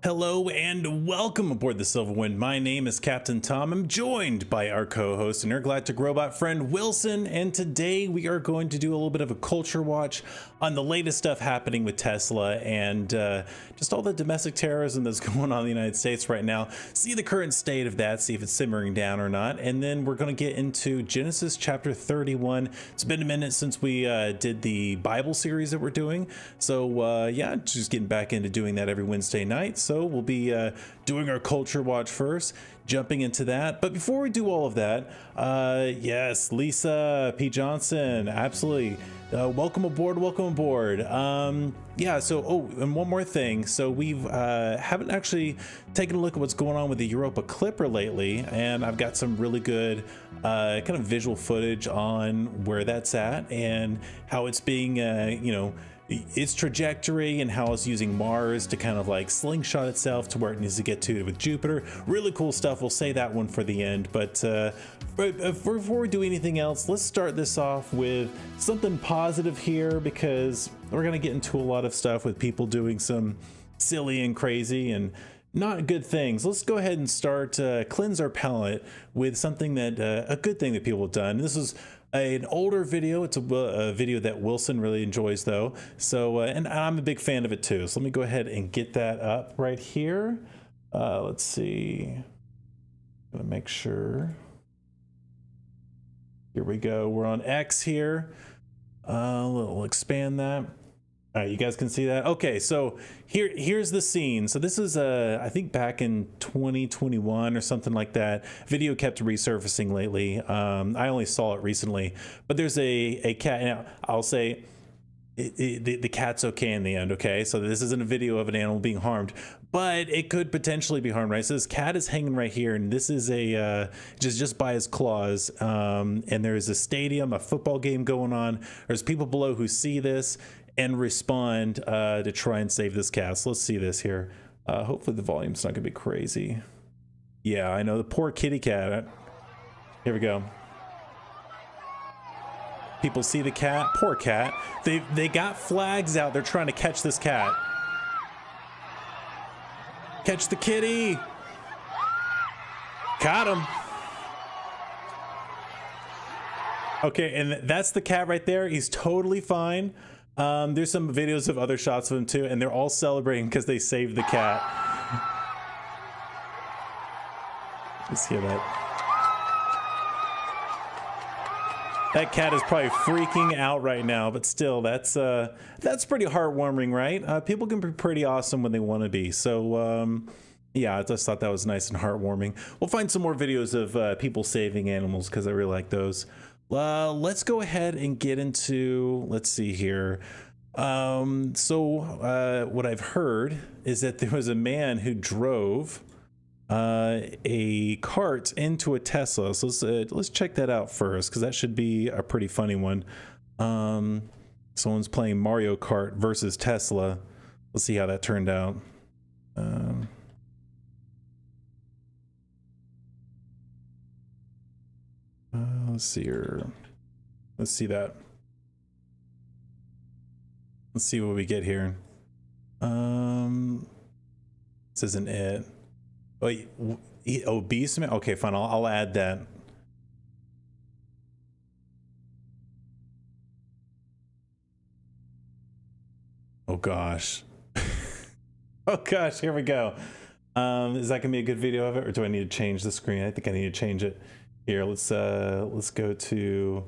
Hello and welcome aboard the Silverwind. My name is Captain Tom. I'm joined by our co-host and intergalactic robot friend Wilson, and today we are going to do a little bit of a culture watch on the latest stuff happening with Tesla and just all the domestic terrorism that's going on in the United States right now. See the current state of that, see if it's simmering down or not, and then we're going to get into Genesis chapter 31. It's been a minute since we did the Bible series that we're doing, so yeah, just getting back into doing that every Wednesday night. So we'll be doing our culture watch first, jumping into that. But before we do all of that, yes, Lisa P. Johnson, absolutely. Welcome aboard, welcome aboard. Yeah, so, oh, and one more thing. So we've haven't actually taken a look at what's going on with the Europa Clipper lately, and I've got some really good kind of visual footage on where that's at and how it's being, you know, its trajectory and how it's using Mars to kind of like slingshot itself to where it needs to get to with Jupiter. Really cool stuff. We'll say that one for the end, but before we do anything else, let's start this off with something positive here, because we're going to get into a lot of stuff with people doing some silly and crazy and not good things. Let's go ahead and start cleanse our palate with something that a good thing that people have done. This is an older video. It's a video that Wilson really enjoys though. So, and I'm a big fan of it too. So let me go ahead and get that up right here. Let's see. I'm gonna make sure. Here we go. We're on X here. We'll expand that. All right, you guys can see that. Okay, so here's the scene. So this is I think back in 2021 or something like that. Video kept resurfacing lately. I only saw it recently, but there's a cat. Now I'll say the cat's okay in the end. Okay, so this isn't a video of an animal being harmed, but it could potentially be harmed, right? So this cat is hanging right here, and this is a just by his claws. And there's a stadium, a football game going on. There's people below who see this and respond to try and save this cat. So let's see this here. Hopefully the volume's not gonna be crazy. Yeah, I know, the poor kitty cat. Here we go. People see the cat, poor cat. They got flags out. They're trying to catch this cat. Catch the kitty. Caught him. Okay, and that's the cat right there. He's totally fine. There's some videos of other shots of him too, and they're all celebrating because they saved the cat. Just hear that. That cat is probably freaking out right now, but still, that's pretty heartwarming, right? People can be pretty awesome when they want to be. So, yeah, I just thought that was nice and heartwarming. We'll find some more videos of people saving animals because I really like those. Let's go ahead and get into, let's see here. What I've heard is that there was a man who drove a cart into a Tesla. So let's check that out first, because that should be a pretty funny one. Someone's playing Mario Kart versus Tesla. Let's see how that turned out. Let's see here. Let's see that. Let's see what we get here. This isn't it. Wait, obese man? Okay, fine. I'll add that. Oh gosh. Oh gosh, here we go. Is that gonna be a good video of it, or do I need to change the screen? I think I need to change it. Here, let's go to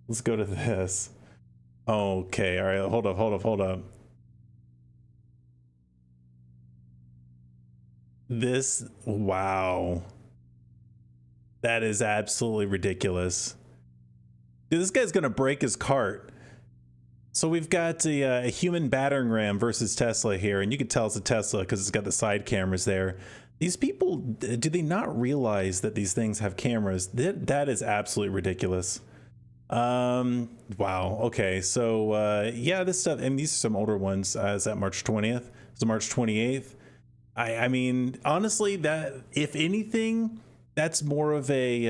this. Okay, all right, hold up. This, wow. That is absolutely ridiculous. Dude, this guy's gonna break his cart. So we've got a human battering ram versus Tesla here, and you can tell it's a Tesla because it's got the side cameras there. These people, do they not realize that these things have cameras? That is absolutely ridiculous. Wow. Okay. So, yeah, this stuff, and these are some older ones. Is that March 20th? Is it March 28th? I mean, honestly, that, if anything, that's more of a,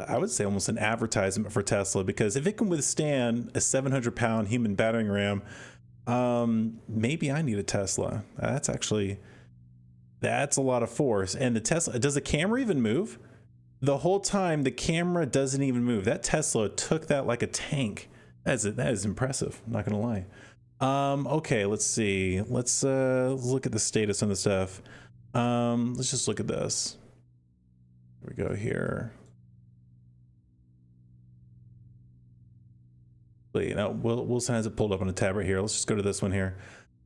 I would say almost an advertisement for Tesla, because if it can withstand a 700-pound human battering ram, maybe I need a Tesla. That's actually, That's a lot of force. And the Tesla, does the camera even move? The whole time the camera doesn't even move. That Tesla took that like a tank. That is impressive. I'm not gonna lie. Okay, let's see. Let's look at the status on the stuff. Let's just look at this. Here we go here. Wait, now Wilson has it pulled up on a tab right here. Let's just go to this one here.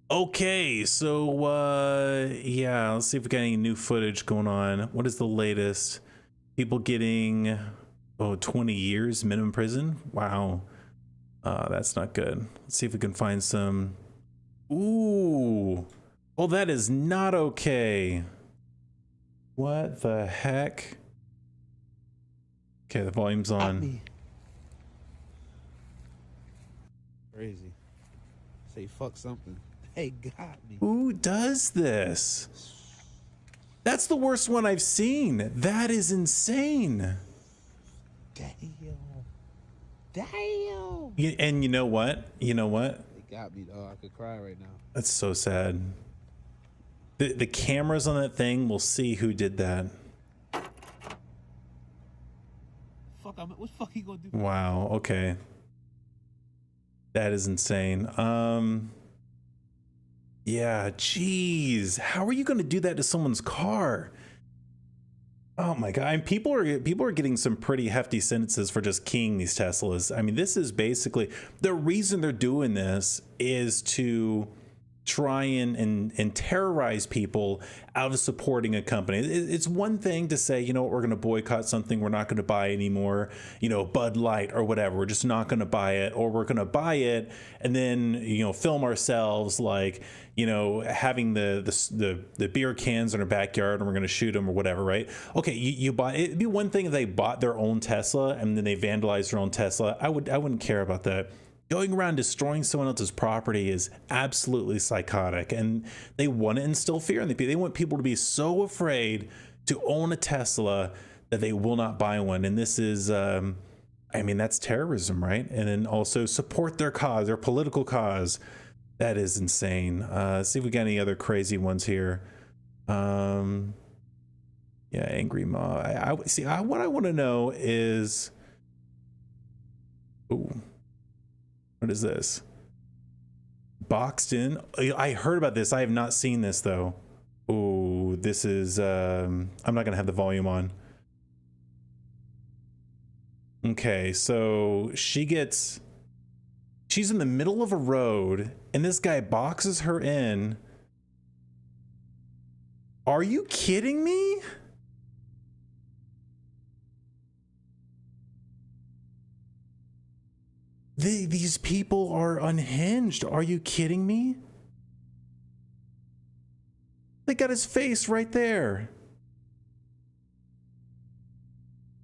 Okay, so yeah, let's see if we got any new footage going on. What is the latest? People getting 20 years minimum prison. Wow. That's not good. Let's see if we can find some. Ooh. Oh, that is not okay. What the heck? Okay, the volume's on. Crazy. Say fuck something. They got me. Who does this? That's the worst one I've seen. That is insane. Damn. Damn. And you know what? You know what? They got me, dog. I could cry right now. That's so sad. The cameras on that thing will see who did that. Fuck, what the fuck he gonna do? Wow, okay. That is insane. Yeah, jeez. How are you gonna do that to someone's car? Oh my god. And people are getting some pretty hefty sentences for just keying these Teslas. I mean, this is basically the reason they're doing this is to try and terrorize people out of supporting a company. It's one thing to say, you know what, we're going to boycott something, we're not going to buy anymore, you know, Bud Light or whatever, we're just not going to buy it, or we're going to buy it and then, you know, film ourselves like, you know, having the beer cans in our backyard and we're going to shoot them or whatever, right? Okay, you buy, it'd be one thing if they bought their own Tesla and then they vandalized their own Tesla. I wouldn't care about that. Going around destroying someone else's property is absolutely psychotic, and they want to instill fear in the people. They want people to be so afraid to own a Tesla that they will not buy one. And this is, I mean, that's terrorism, right? And then also support their cause, their political cause. That is insane. See if we got any other crazy ones here. Yeah, angry mob. What I want to know is, ooh. What is this? Boxed in. I heard about this. I have not seen this though. Oh, this is, I'm not gonna have the volume on. Okay, so she's in the middle of a road and this guy boxes her in. Are you kidding me? These people are unhinged. Are you kidding me? They got his face right there.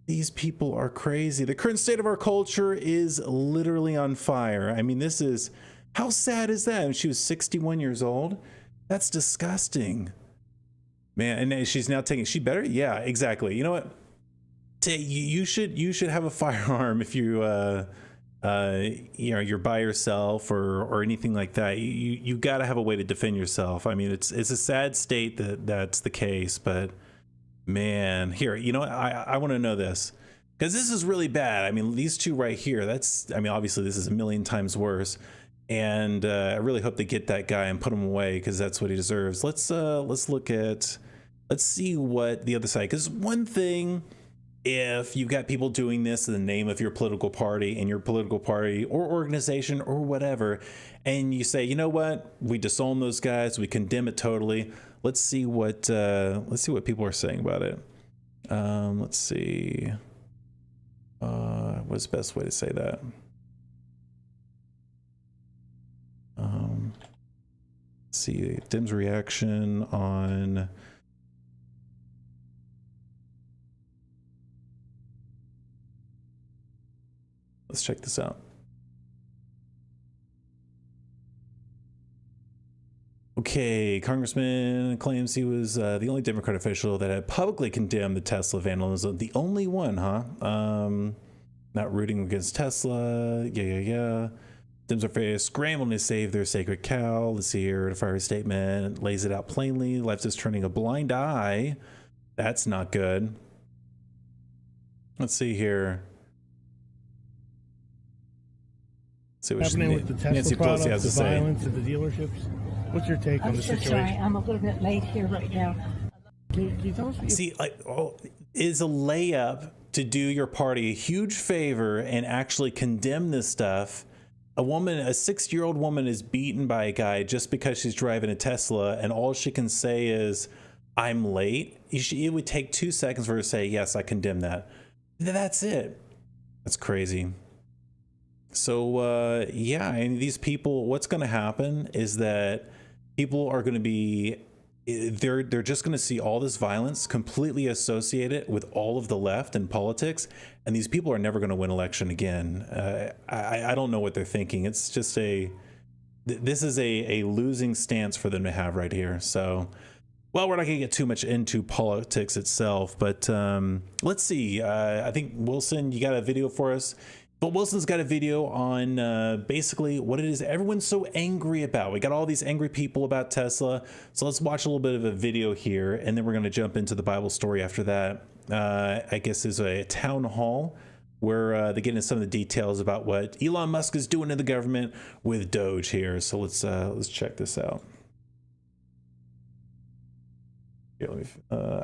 These people are crazy. The current state of our culture is literally on fire. I mean, this is, how sad is that? And she was 61 years old. That's disgusting. Man, and she's now taking, she better? Yeah, exactly. You know what? You should have a firearm if you, you know, you're by yourself or anything like that. You got to have a way to defend yourself. I mean, it's a sad state that's the case, but man, here, you know, I want to know this because this is really bad. I mean, these two right here, that's, I mean, obviously this is a million times worse, and I really hope they get that guy and put him away because that's what he deserves. Let's see what the other side, because one thing, if you've got people doing this in the name of your political party and your political party or organization or whatever, and you say, you know what, we disown those guys, we condemn it totally. Let's see what people are saying about it. Let's see. What's the best way to say that? Let's see Dim's reaction on. Let's check this out. Okay, Congressman claims he was the only Democrat official that had publicly condemned the Tesla vandalism. The only one, huh? Not rooting against Tesla. Yeah. Dems are scrambling to save their sacred cow. Let's see here. The fire statement lays it out plainly. Left is turning a blind eye. That's not good. Let's see here. See what happening with the Tesla products, the violence at the dealerships. What's your take on the situation? Sorry, I'm a little bit late here right now. Can you tell us? See, is a layup to do your party a huge favor and actually condemn this stuff. A 6-year-old woman is beaten by a guy just because she's driving a Tesla, and all she can say is, "I'm late." It would take 2 seconds for her to say, "Yes, I condemn that." That's it. That's crazy. So yeah, and these people, what's going to happen is that people are going to be, they're just going to see all this violence completely associated with all of the left in politics, and these people are never going to win election again. I don't know what they're thinking. It's just this is a losing stance for them to have right here. So, well, we're not going to get too much into politics itself, but let's see. I think, Wilson, you got a video for us? But Wilson's got a video on basically what it is everyone's so angry about. We got all these angry people about Tesla. So let's watch a little bit of a video here, and then we're going to jump into the Bible story after that. I guess there's a town hall where they get into some of the details about what Elon Musk is doing in the government with Doge here. So let's check this out. Here, let me,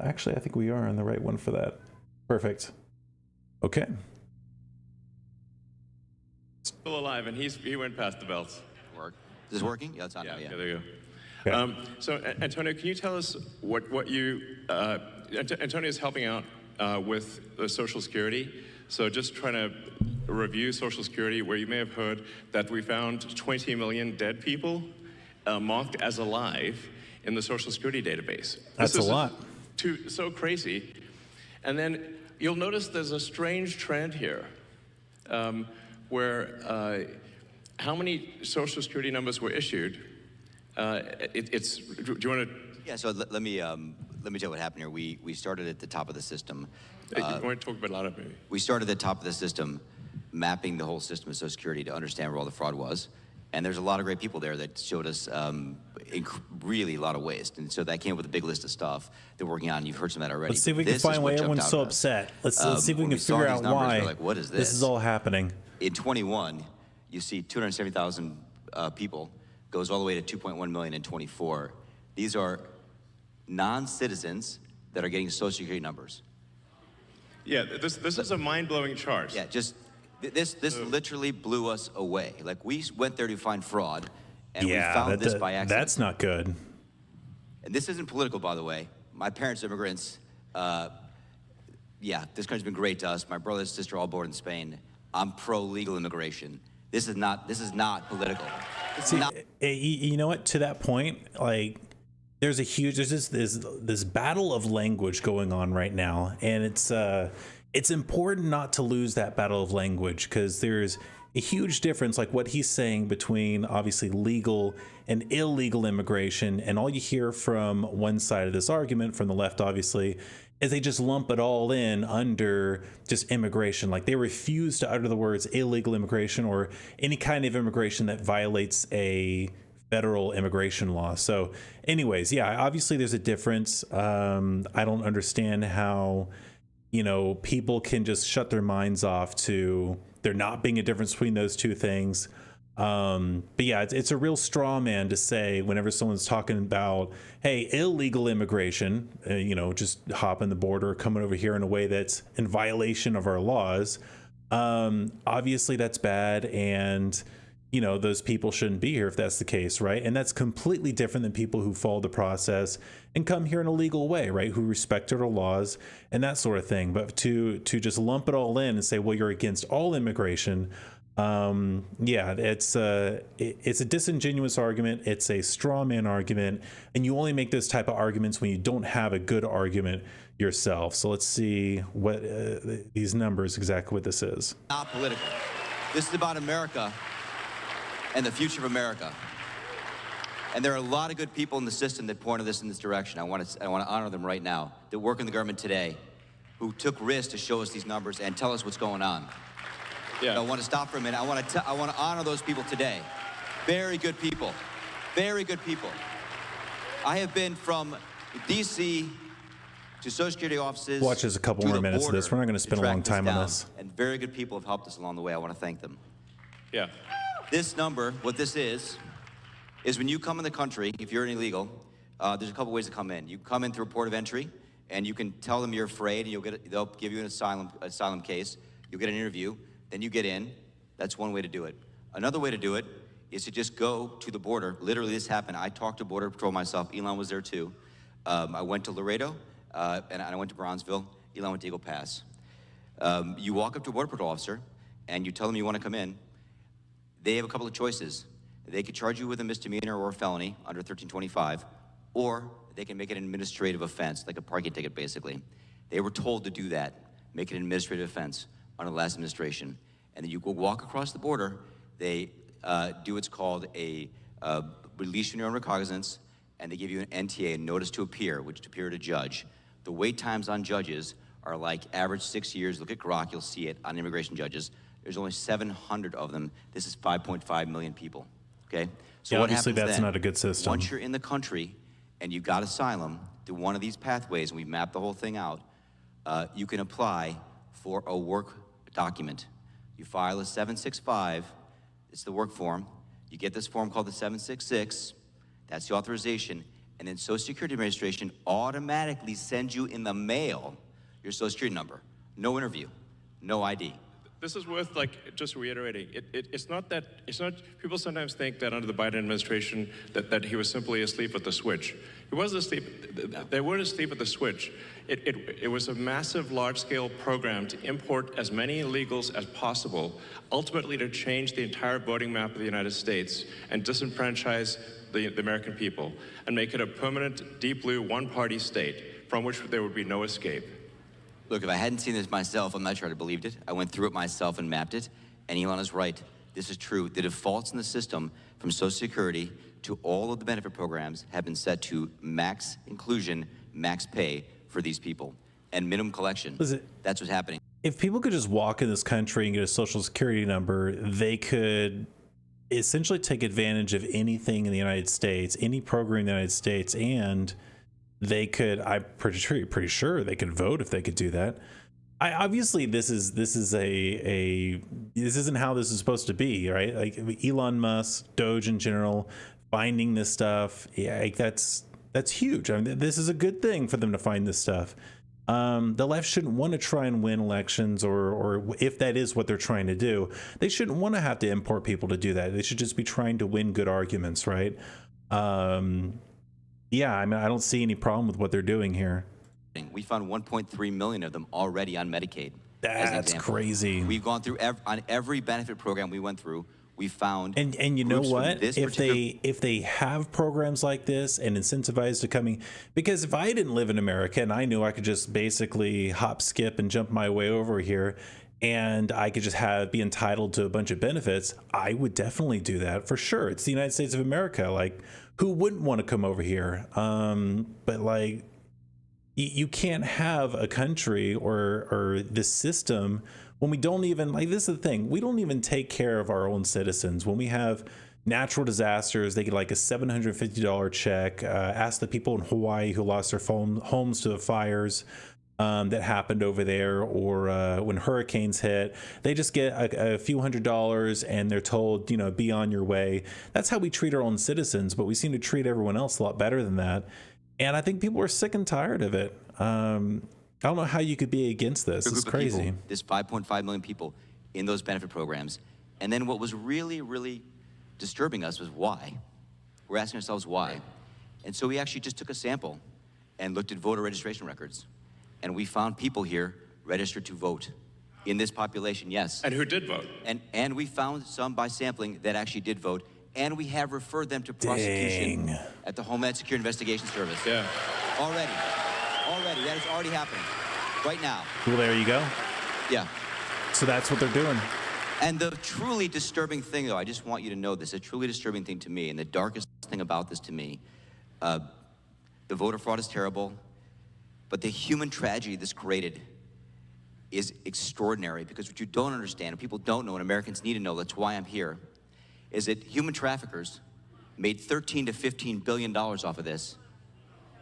actually, I think we are on the right one for that. Perfect. Okay. Still alive, and he went past the belts. Work. Is this working? Yeah, it's on now, yeah. Yeah, there you Okay. go. So, Antonio, can you tell us what you... Antonio is helping out with the Social Security. So just trying to review Social Security, where you may have heard that we found 20 million dead people marked as alive in the Social Security database. That's a lot. So crazy. And then you'll notice there's a strange trend here. Where how many Social Security numbers were issued? Do you want to? Yeah. So let me tell you what happened here. We started at the top of the system. You want to talk about a lot of maybe? We started at the top of the system, mapping the whole system of Social Security to understand where all the fraud was. And there's a lot of great people there that showed us really a lot of waste. And so that came with a big list of stuff they're working on. You've heard some of that already. Let's see if we can find why everyone's so upset. Let's see if we can figure out why like, what is this is all happening. In 21, you see 270,000 people, goes all the way to 2.1 million in 24. These are non-citizens that are getting Social Security numbers. Yeah, this is a mind-blowing chart. Yeah, this literally blew us away. Like, we went there to find fraud, and we found this by accident. That's not good. And this isn't political, by the way. My parents are immigrants. Yeah, this country's been great to us. My brother and sister are all born in Spain. I'm pro-legal immigration. This is not political. See, you know what? To that point, like, there's this battle of language going on right now, and it's important not to lose that battle of language, because there's a huge difference, like what he's saying, between obviously legal and illegal immigration. And all you hear from one side of this argument, from the left obviously, is they just lump it all in under just immigration. Like, they refuse to utter the words illegal immigration or any kind of immigration that violates a federal immigration law. So anyways, yeah, obviously there's a difference. I don't understand how, people can just shut their minds off to there not being a difference between those two things. But yeah, it's a real straw man to say whenever someone's talking about, hey, illegal immigration, just hopping the border or coming over here in a way that's in violation of our laws. Obviously that's bad, and those people shouldn't be here if that's the case, right? And that's completely different than people who follow the process and come here in a legal way, right? Who respected our laws and that sort of thing. But to just lump it all in and say, well, you're against all immigration, yeah, it's a disingenuous argument. It's a straw man argument, and you only make those type of arguments when you don't have a good argument yourself. So let's see what these numbers, exactly what this is. Not political. This is about America and the future of America. And there are a lot of good people in the system that pointed this in this direction. I want to honor them right now, that work in the government today, who took risks to show us these numbers and tell us what's going on. Yeah. I want to stop for a minute. I want to honor those people today. Very good people. Very good people. I have been from D.C. to Social Security offices. Watch us a couple more minutes of this. We're not going to spend a long time on this. And very good people have helped us along the way. I want to thank them. Yeah. This number, what this is when you come in the country, if you're an illegal, there's a couple ways to come in. You come in through a port of entry, and you can tell them you're afraid, and they'll give you an asylum case. You'll get an interview. Then you get in. That's one way to do it. Another way to do it is to just go to the border. Literally, this happened. I talked to Border Patrol myself. Elon was there too. I went to Laredo, and I went to Bronzeville. Elon went to Eagle Pass. You walk up to a Border Patrol officer, and you tell them you want to come in. They have a couple of choices. They could charge you with a misdemeanor or a felony under 1325, or they can make it an administrative offense, like a parking ticket, basically. They were told to do that, make it an administrative offense under the last administration. And then you go walk across the border. They do what's called a release from your own recognizance, and they give you an NTA, a notice to appear, which to appear to judge. The wait times on judges are like average 6 years. Look at Grok, you'll see it on immigration judges. There's only 700 of them. This is 5.5 million people, okay? So yeah, what obviously happens that's then? not a good system. Once you're in the country and you got asylum through one of these pathways, and we've mapped the whole thing out, you can apply for a work document. You file a 765, it's the work form. You get this form called the 766, that's the authorization, and then Social Security Administration automatically sends you in the mail your Social Security number. No interview, no ID. This is worth, like, just reiterating. It's not, people sometimes think that under the Biden administration that he was simply asleep at the switch. He wasn't asleep, they weren't asleep at the switch. It was a massive, large-scale program to import as many illegals as possible, ultimately to change the entire voting map of the United States and disenfranchise the American people and make it a permanent, deep blue, one-party state from which there would be no escape. Look, if I hadn't seen this myself, I'm not sure I'd have believed it. I went through it myself and mapped it, and Elon is right. This is true. The defaults in the system from Social Security to all of the benefit programs have been set to max inclusion, max pay for these people, and minimum collection. That's what's happening. If people could just walk in this country and get a social security number, they could essentially take advantage of anything in the United States, any program in the United States, and they could, I'm pretty sure they could vote if they could do that. Obviously this isn't how this is supposed to be, right? Like Elon Musk, Doge in general, finding this stuff, yeah, like that's huge. I mean, this is a good thing for them to find this stuff. The left shouldn't want to try and win elections, or if that is what they're trying to do, they shouldn't want to have to import people to do that. They should just be trying to win good arguments, right? Yeah, I mean, I don't see any problem with what they're doing here. We found 1.3 million of them already on Medicaid. That's crazy. We've gone through on every benefit program we went through. We found and you know what? If they have programs like this and incentivized to coming, because if I didn't live in America and I knew I could just basically hop, skip, and jump my way over here, and I could just be entitled to a bunch of benefits, I would definitely do that for sure. It's the United States of America. Like, who wouldn't want to come over here? But like, you can't have a country or this system when we don't even, like, this is the thing, we don't even take care of our own citizens. When we have natural disasters, they get like a $750 check. Ask the people in Hawaii who lost their homes to the fires that happened over there, or when hurricanes hit, they just get a few $100s and they're told, you know, be on your way. That's how we treat our own citizens, but we seem to treat everyone else a lot better than that. And I think people are sick and tired of it. I don't know how you could be against this. It's crazy. People, there's 5.5 million people in those benefit programs. And then what was really, really disturbing us was why. We're asking ourselves why. And so we actually just took a sample and looked at voter registration records. And we found people here registered to vote in this population, yes. And who did vote? And we found some by sampling that actually did vote. And we have referred them to prosecution at the Homeland Security Investigation Service. Yeah. Already, that is already happening right now. Well, there you go. Yeah. So that's what they're doing. And the truly disturbing thing, though, I just want you to know this, a truly disturbing thing to me, and the darkest thing about this to me, the voter fraud is terrible, but the human tragedy this created is extraordinary, because what you don't understand, and people don't know, and Americans need to know, that's why I'm here, is that human traffickers made $13 to $15 billion off of this,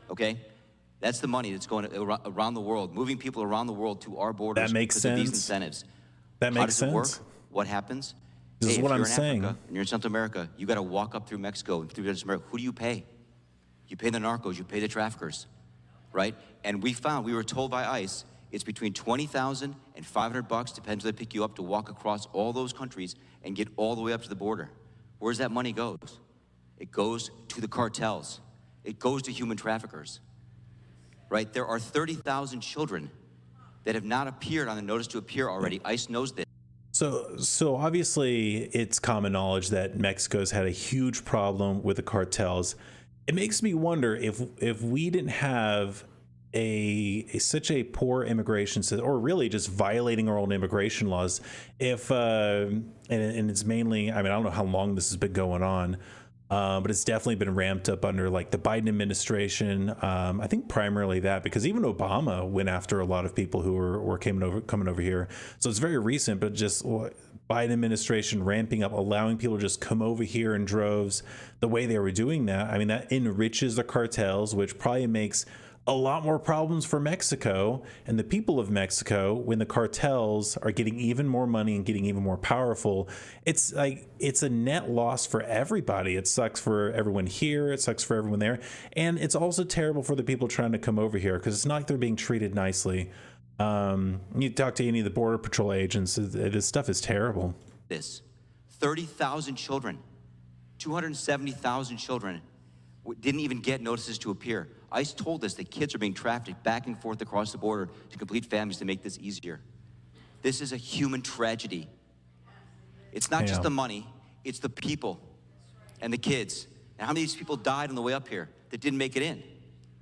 okay? That's the money that's going around the world, moving people around the world to our borders. That makes because sense. of these incentives. That makes How does sense. it work? What happens? This is what I'm if you're in saying. Africa and you're in Central America, you got to walk up through Mexico and through Central America. Who do you pay? You pay the narcos, you pay the traffickers, right? And we were told by ICE, it's between $20,000 and $500, depends where they pick you up, to walk across all those countries and get all the way up to the border. Where's that money goes? It goes to the cartels. It goes to human traffickers, right? There are 30,000 children that have not appeared on the notice to appear already. ICE knows this. So obviously it's common knowledge that Mexico's had a huge problem with the cartels. It makes me wonder if we didn't have such a poor immigration system, or really just violating our own immigration laws, if and it's mainly, I mean, I don't know how long this has been going on, but it's definitely been ramped up under like the Biden administration. I think primarily that, because even Obama went after a lot of people who were coming over here. So it's very recent, but just Biden administration ramping up, allowing people to just come over here in droves. The way they were doing that, I mean, that enriches the cartels, which probably makes a lot more problems for Mexico and the people of Mexico when the cartels are getting even more money and getting even more powerful. It's like, it's a net loss for everybody. It sucks for everyone here. It sucks for everyone there. And it's also terrible for the people trying to come over here, because it's not like they're being treated nicely. You talk to any of the Border Patrol agents, this stuff is terrible. 30,000 children, 270,000 children didn't even get notices to appear. ICE told us that kids are being trafficked back and forth across the border to complete families to make this easier. This is a human tragedy. It's not just the money, it's the people and the kids. And how many of these people died on the way up here that didn't make it in?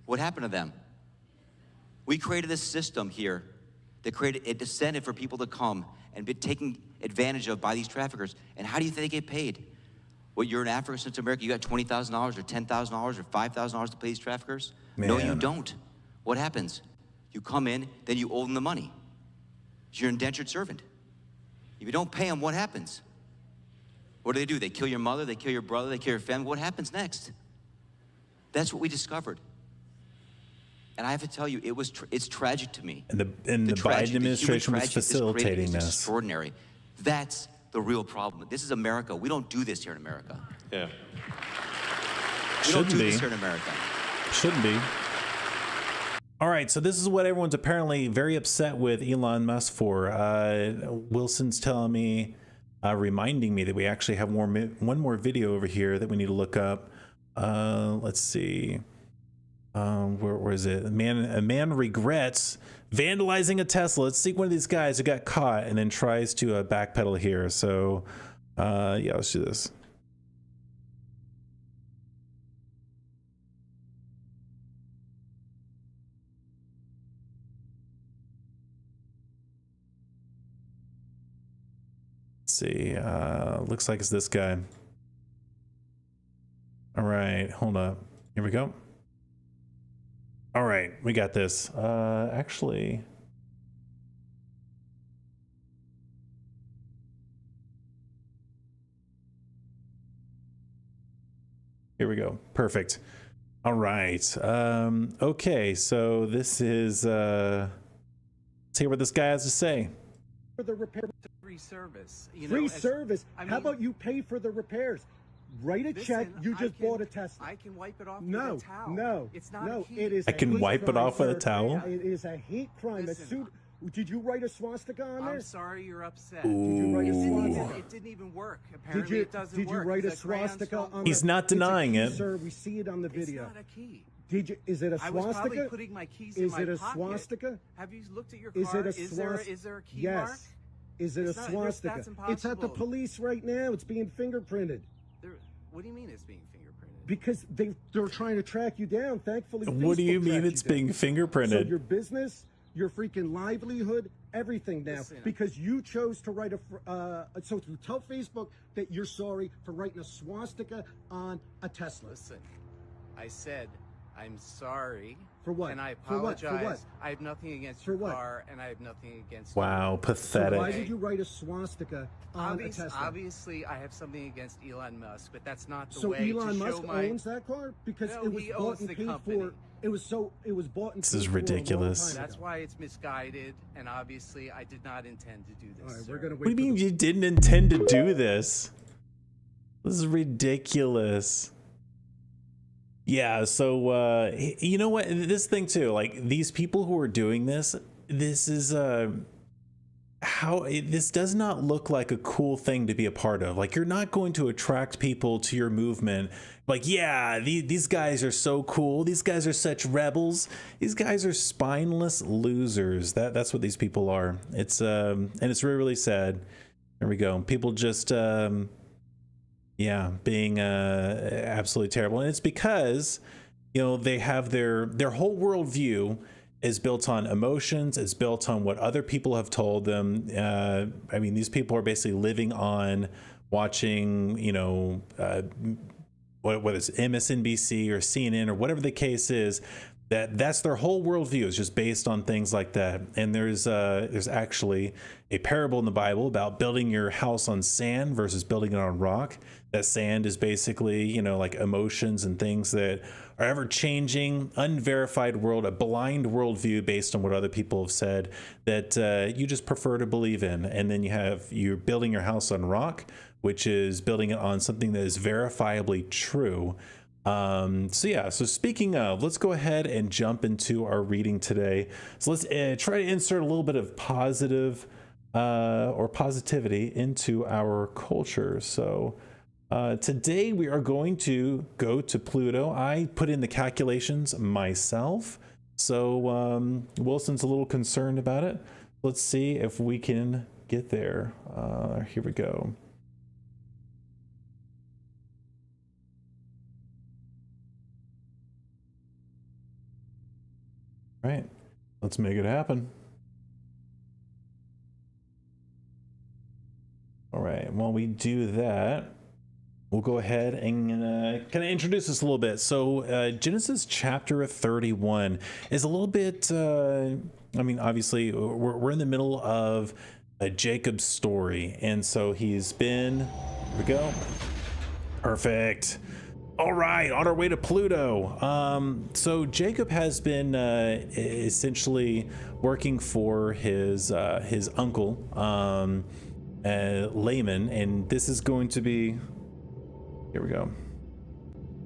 What happened to them? We created this system here that created a incentive for people to come and be taken advantage of by these traffickers. And how do you think they get paid? Well, you're in Africa, Central America, you got $20,000 or $10,000 or $5,000 to pay these traffickers? Man. No, you don't. What happens? You come in, then you owe them the money. You're an indentured servant. If you don't pay them, what happens? What do? They kill your mother, they kill your brother, they kill your family. What happens next? That's what we discovered. And I have to tell you, it's tragic to me. And the Biden administration was facilitating this. Extraordinary. That's the real problem. This is America. We don't do this here in America. Yeah. We don't do this here in America. Shouldn't be. All right, so this is what everyone's apparently very upset with Elon Musk for. Wilson's telling me, reminding me that we actually have one more video over here that we need to look up. Let's see. Where is it? A man regrets vandalizing a Tesla. Let's see one of these guys who got caught and then tries to backpedal here. So, yeah, let's do this. Let's see. Looks like it's this guy. All right, hold up. Here we go. All right, we got this. Actually, here we go. Perfect. All right. Okay, so this is, let's hear what this guy has to say. For the repair. Free service. Free service? How about you pay for the repairs? Write a check. You just bought a Tesla. I can wipe it off with No, a towel. no, It's not no. a key. It is. I can a wipe hate it off crime, with a sir. towel? It is a hate crime. Listen, Did you write a swastika on there? I'm sorry you're upset. Did you write a swastika? It didn't even work. Apparently it doesn't Did you work. write a The crayons swastika don't on work. He's not denying It's a key, it. sir. We see it on the video. It's not a key. Did you? Is it a I was probably swastika? putting my keys in Is my it a pocket. swastika? Have you looked at your Is car? it a swastika? Is there a key yes. mark? Is it It's a not- swastika? that's It's at the impossible. police right now. It's being fingerprinted. What do you mean it's being fingerprinted? Because they're trying to track you down. Thankfully, What do you Facebook mean tracked it's you down. being So fingerprinted? your business, your freaking livelihood, everything now, Listen, because you chose to write so to tell Facebook that you're sorry for writing a swastika on a Tesla. Listen, I said I'm sorry For what? And I For what? apologize. For what? I have nothing against For your what? car, and I have nothing against Wow, you. So pathetic. why did you write a swastika on a Tesla? Obviously, I have something against Elon Musk, but that's not the So way Elon to show Musk my... owns that car because No, it was he bought owns and the paid company. for. It was bought and This paid is for a long ridiculous. time That's ago. why it's misguided, and obviously, I did not intend to do this. All right, sir. we're gonna wait. What do you for mean the- you didn't intend to do this? This is ridiculous. Yeah, so you know what? This thing too, like these people who are doing this, this is this does not look like a cool thing to be a part of. Like, you're not going to attract people to your movement. Like, yeah, these guys are so cool. These guys are such rebels. These guys are spineless losers. That's what these people are. It's and it's really, really sad. There we go. People just yeah, being absolutely terrible. And it's because, you know, they have their whole worldview is built on emotions. It's built on what other people have told them. I mean, these people are basically living on watching, you know, whether it's MSNBC or CNN or whatever the case is. That's their whole worldview is just based on things like that. And there's actually a parable in the Bible about building your house on sand versus building it on rock. That sand is basically, you know, like emotions and things that are ever changing, unverified world, a blind worldview based on what other people have said that you just prefer to believe in. And then you're building your house on rock, which is building it on something that is verifiably true. So yeah, so speaking of, let's go ahead and jump into our reading today. So let's try to insert a little bit of positive or positivity into our culture. So today we are going to go to Pluto. I put in the calculations myself, so Wilson's a little concerned about it. Let's see if we can get there. Here we go. Right, let's make it happen. All right, while we do that, we'll go ahead and kind of introduce this a little bit. So Genesis chapter 31 is a little bit, I mean, obviously we're in the middle of Jacob's story. And so he's been, here we go. Perfect. All right, on our way to Pluto. So Jacob has been essentially working for his uncle, Laman, and this is going to be, here we go.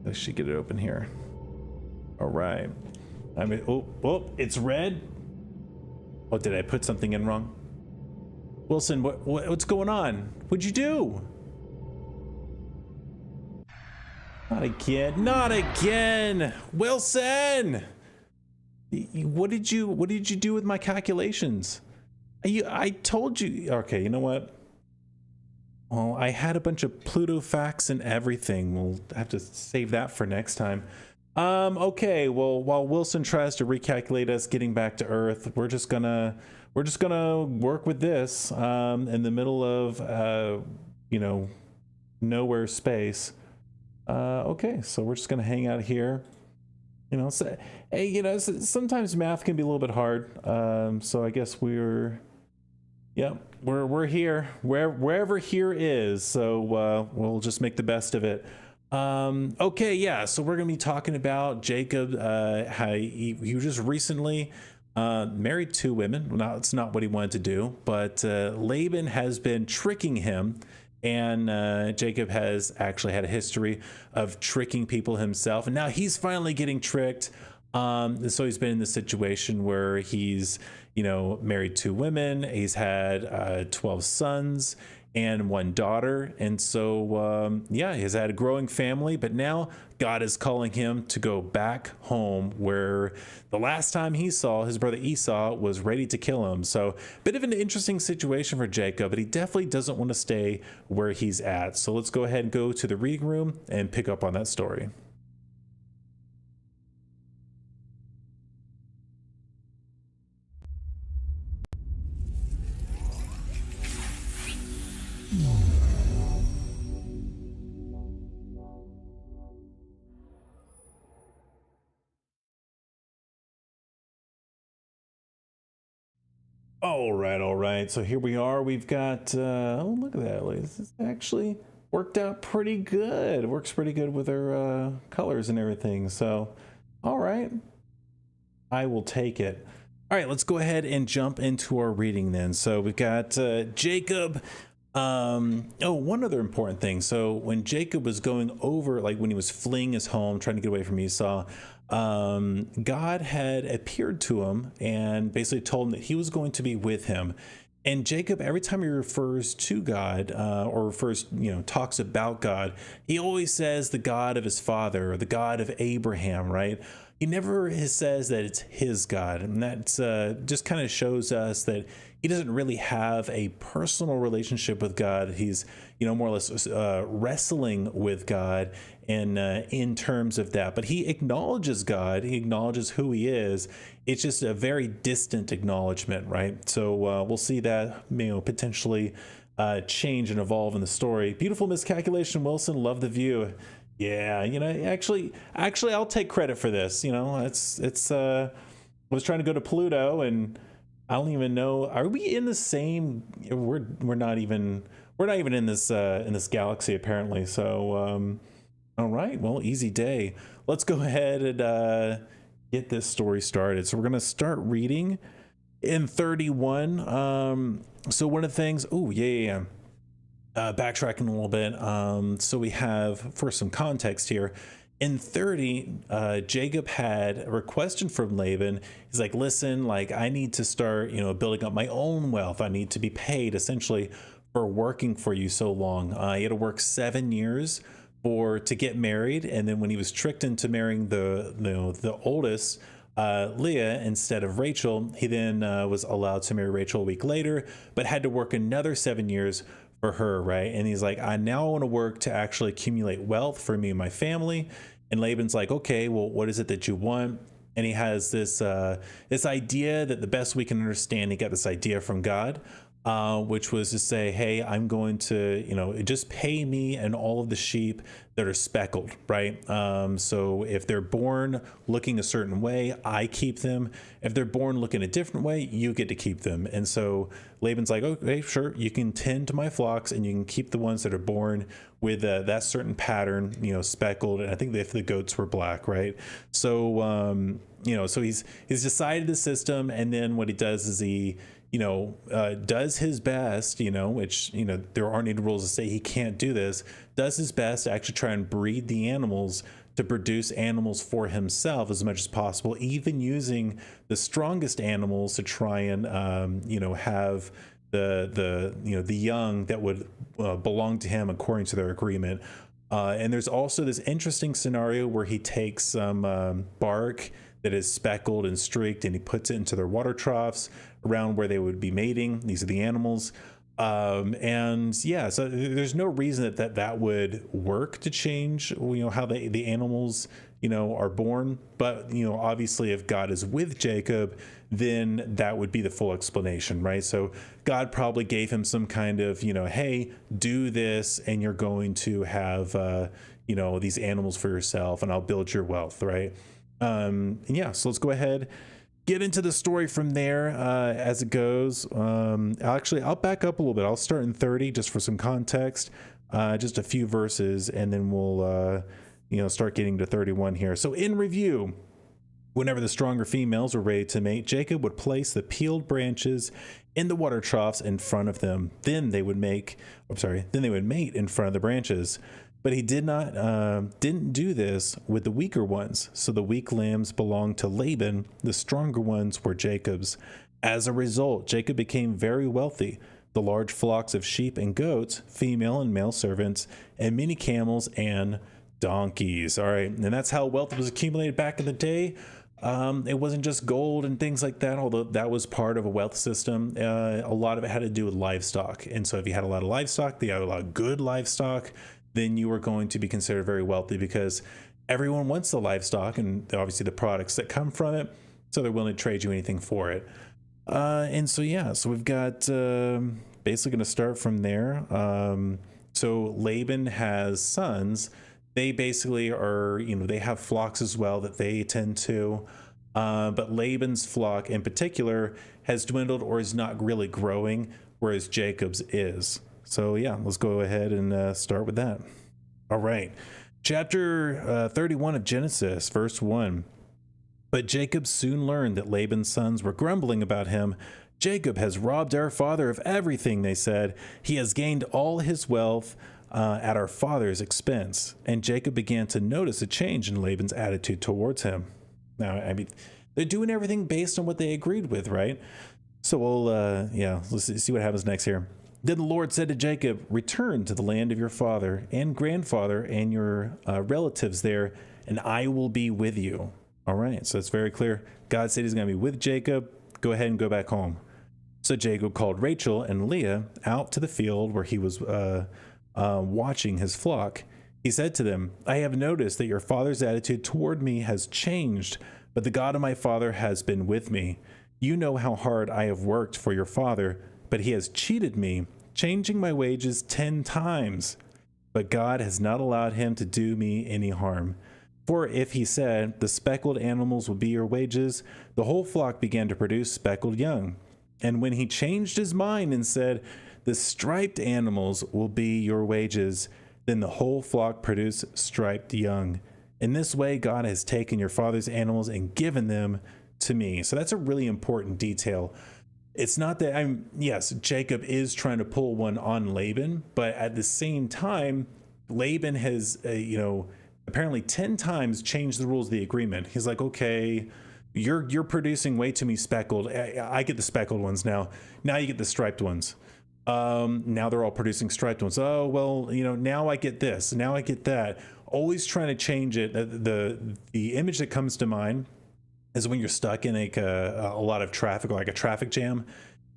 Let's see, get it open here. All right. I mean, oh, it's red. Oh, did I put something in wrong? Wilson, what's going on? What'd you do? Not again, not again. Wilson, what did you do with my calculations? I told you. Okay, you know what? Well, I had a bunch of Pluto facts and everything. We'll have to save that for next time. Okay, well, while Wilson tries to recalculate us getting back to Earth, we're just gonna work with this in the middle of you know, nowhere space. Okay, so we're just gonna hang out here. You know, so, hey, you know, sometimes math can be a little bit hard. So I guess we're here, wherever here is. So we'll just make the best of it. Okay, yeah. So we're gonna be talking about Jacob. How he was just recently married 2 women. Now, it's not what he wanted to do, but Laban has been tricking him. And Jacob has actually had a history of tricking people himself. And now he's finally getting tricked. And so he's been in this situation where he's, you know, married 2 women. He's had 12 sons and 1 daughter. And so, yeah, he's had a growing family. But now God is calling him to go back home, where the last time he saw his brother Esau was ready to kill him. So bit of an interesting situation for Jacob, but he definitely doesn't want to stay where he's at. So let's go ahead and go to the reading room and pick up on that story. All right, all right. So here we are. We've got, oh, look at that. This is actually worked out pretty good. Works pretty good with our colors and everything. So, all right. I will take it. All right, let's go ahead and jump into our reading then. So we've got Jacob. Oh, one other important thing. So when Jacob was going over, like when he was fleeing his home, trying to get away from Esau, God had appeared to him and basically told him that he was going to be with him. And Jacob, every time he refers to God, or refers, talks about God, he always says the God of his father, or the God of Abraham, right? He never says that it's his God. And that's just kind of shows us that he doesn't really have a personal relationship with God. He's, more or less wrestling with God and in terms of that. But he acknowledges God. He acknowledges who he is. It's just a very distant acknowledgement, right? So we'll see that, potentially change and evolve in the story. Beautiful miscalculation, Wilson. Love the view. Yeah, actually, I'll take credit for this. It's. I was trying to go to Pluto, and I don't even know. Are we in the same? We're not even in this galaxy apparently. So, all right. Well, easy day. Let's go ahead and get this story started. So we're gonna start reading in 31. So one of the things. Oh yeah. Backtracking a little bit. So we have, for some context here, in 30, Jacob had a request from Laban. He's like, listen, I need to start, building up my own wealth. I need to be paid essentially for working for you so long. He had to work 7 years to get married. And then when he was tricked into marrying the oldest, Leah instead of Rachel, he then was allowed to marry Rachel a week later, but had to work another 7 years for her, right? And he's like, I now want to work to actually accumulate wealth for me and my family. And Laban's like, okay, well, what is it that you want? And he has this idea that the best we can understand, he got this idea from God, which was to say, hey, I'm going to, just pay me and all of the sheep that are speckled, right? So if they're born looking a certain way, I keep them. If they're born looking a different way, you get to keep them. And so Laban's like, okay, sure, you can tend to my flocks and you can keep the ones that are born with that certain pattern, speckled. And I think if the goats were black, right? So, so he's decided the system. And then what he does is he, does his best, which, there aren't any rules to say he can't do this, does his best to actually try and breed the animals to produce animals for himself as much as possible, even using the strongest animals to try and, have the young that would belong to him according to their agreement. And there's also this interesting scenario where he takes some bark that is speckled and streaked, and he puts it into their water troughs around where they would be mating. These are the animals. And yeah, so there's no reason that would work to change, how the animals, are born. But, obviously if God is with Jacob, then that would be the full explanation, right? So God probably gave him some kind of, hey, do this and you're going to have, these animals for yourself and I'll build your wealth, right? Yeah, so let's go ahead, get into the story from there as it goes. I'll back up a little bit. I'll start in 30 just for some context, just a few verses, and then we'll start getting to 31 here. So in review, whenever the stronger females were ready to mate, Jacob would place the peeled branches in the water troughs in front of them. Then they would mate in front of the branches. But he didn't do this with the weaker ones. So the weak lambs belonged to Laban. The stronger ones were Jacob's. As a result, Jacob became very wealthy. The large flocks of sheep and goats, female and male servants, and many camels and donkeys. All right. And that's how wealth was accumulated back in the day. It wasn't just gold and things like that, although that was part of a wealth system. A lot of it had to do with livestock. And so if you had a lot of livestock, you had a lot of good livestock, then you were going to be considered very wealthy because everyone wants the livestock and obviously the products that come from it. So they're willing to trade you anything for it. And so, yeah, so we've got basically going to start from there. So Laban has sons. They basically are, they have flocks as well that they tend to. But Laban's flock in particular has dwindled or is not really growing, whereas Jacob's is. So yeah, let's go ahead and start with that. All right. Chapter 31 of Genesis, verse 1. But Jacob soon learned that Laban's sons were grumbling about him. Jacob has robbed our father of everything, they said. He has gained all his wealth at our father's expense. And Jacob began to notice a change in Laban's attitude towards him. Now, I mean, they're doing everything based on what they agreed with, right? So we'll, let's see what happens next here. Then the Lord said to Jacob, return to the land of your father and grandfather and your relatives there, and I will be with you. All right, so it's very clear. God said he's going to be with Jacob. Go ahead and go back home. So Jacob called Rachel and Leah out to the field where he was watching his flock. He said to them, I have noticed that your father's attitude toward me has changed, but the God of my father has been with me. You know how hard I have worked for your father, but he has cheated me, changing my wages 10 times. But God has not allowed him to do me any harm. For if he said, the speckled animals will be your wages, the whole flock began to produce speckled young. And when he changed his mind and said, the striped animals will be your wages, then the whole flock produced striped young. In this way, God has taken your father's animals and given them to me. So that's a really important detail. It's not that yes, Jacob is trying to pull one on Laban, but at the same time, Laban has, apparently 10 times changed the rules of the agreement. He's like, okay, you're producing way too many speckled. I get the speckled ones now. Now you get the striped ones. Now they're all producing striped ones. Oh, well, now I get this. Now I get that. Always trying to change it. The image that comes to mind is when you're stuck in a lot of traffic, like a traffic jam,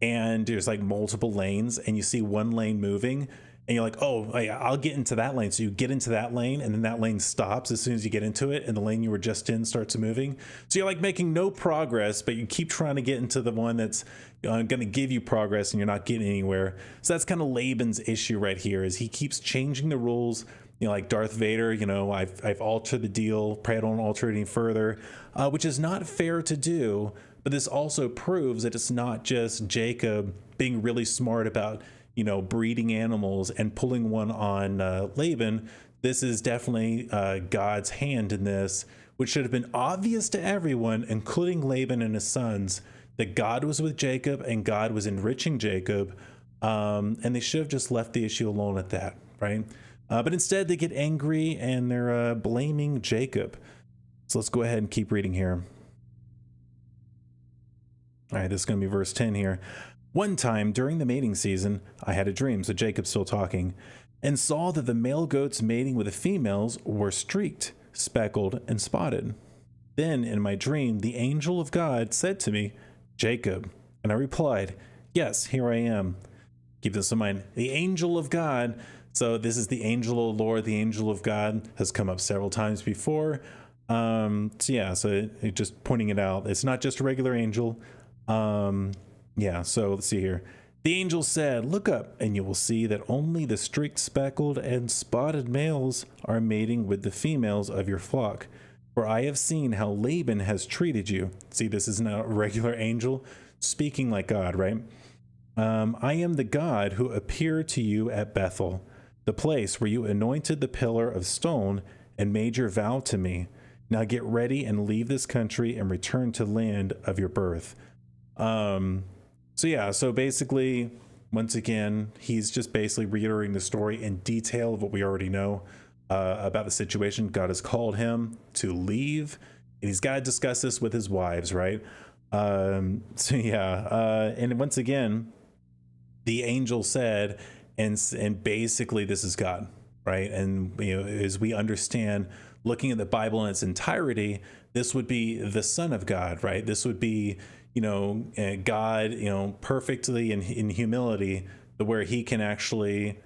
and there's like multiple lanes and you see one lane moving and you're like, oh, I'll get into that lane. So you get into that lane and then that lane stops as soon as you get into it and the lane you were just in starts moving. So you're like making no progress, but you keep trying to get into the one that's going to give you progress and you're not getting anywhere. So that's kind of Laban's issue right here, is he keeps changing the rules. Like Darth Vader, I've altered the deal, pray I don't alter it any further, which is not fair to do. But this also proves that it's not just Jacob being really smart about, breeding animals and pulling one on Laban. This is definitely God's hand in this, which should have been obvious to everyone, including Laban and his sons, that God was with Jacob and God was enriching Jacob. And they should have just left the issue alone at that, right? But instead they get angry and they're blaming Jacob. So let's go ahead and keep reading here. All right, this is going to be verse 10 here. One time during the mating season, I had a dream, so Jacob's still talking, and saw that the male goats mating with the females were streaked, speckled, and spotted. Then in my dream, the angel of God said to me, Jacob. And I replied, yes, here I am. Keep this in mind. The angel of God. So this is the angel of the Lord. The angel of God has come up several times before. So just pointing it out. It's not just a regular angel. So let's see here. The angel said, look up and you will see that only the streaked, speckled, and spotted males are mating with the females of your flock. For I have seen how Laban has treated you. See, this is not a regular angel speaking like God, right? I am the God who appeared to you at Bethel, the place where you anointed the pillar of stone and made your vow to me. Now get ready and leave this country and return to land of your birth. So basically, once again, he's just basically reiterating the story in detail of what we already know about the situation. God has called him to leave, and he's got to discuss this with his wives, right? And once again, the angel said, and basically this is God, right? And as we understand, looking at the Bible in its entirety, this would be the Son of God, right? This would be God, perfectly in humility, where he can actually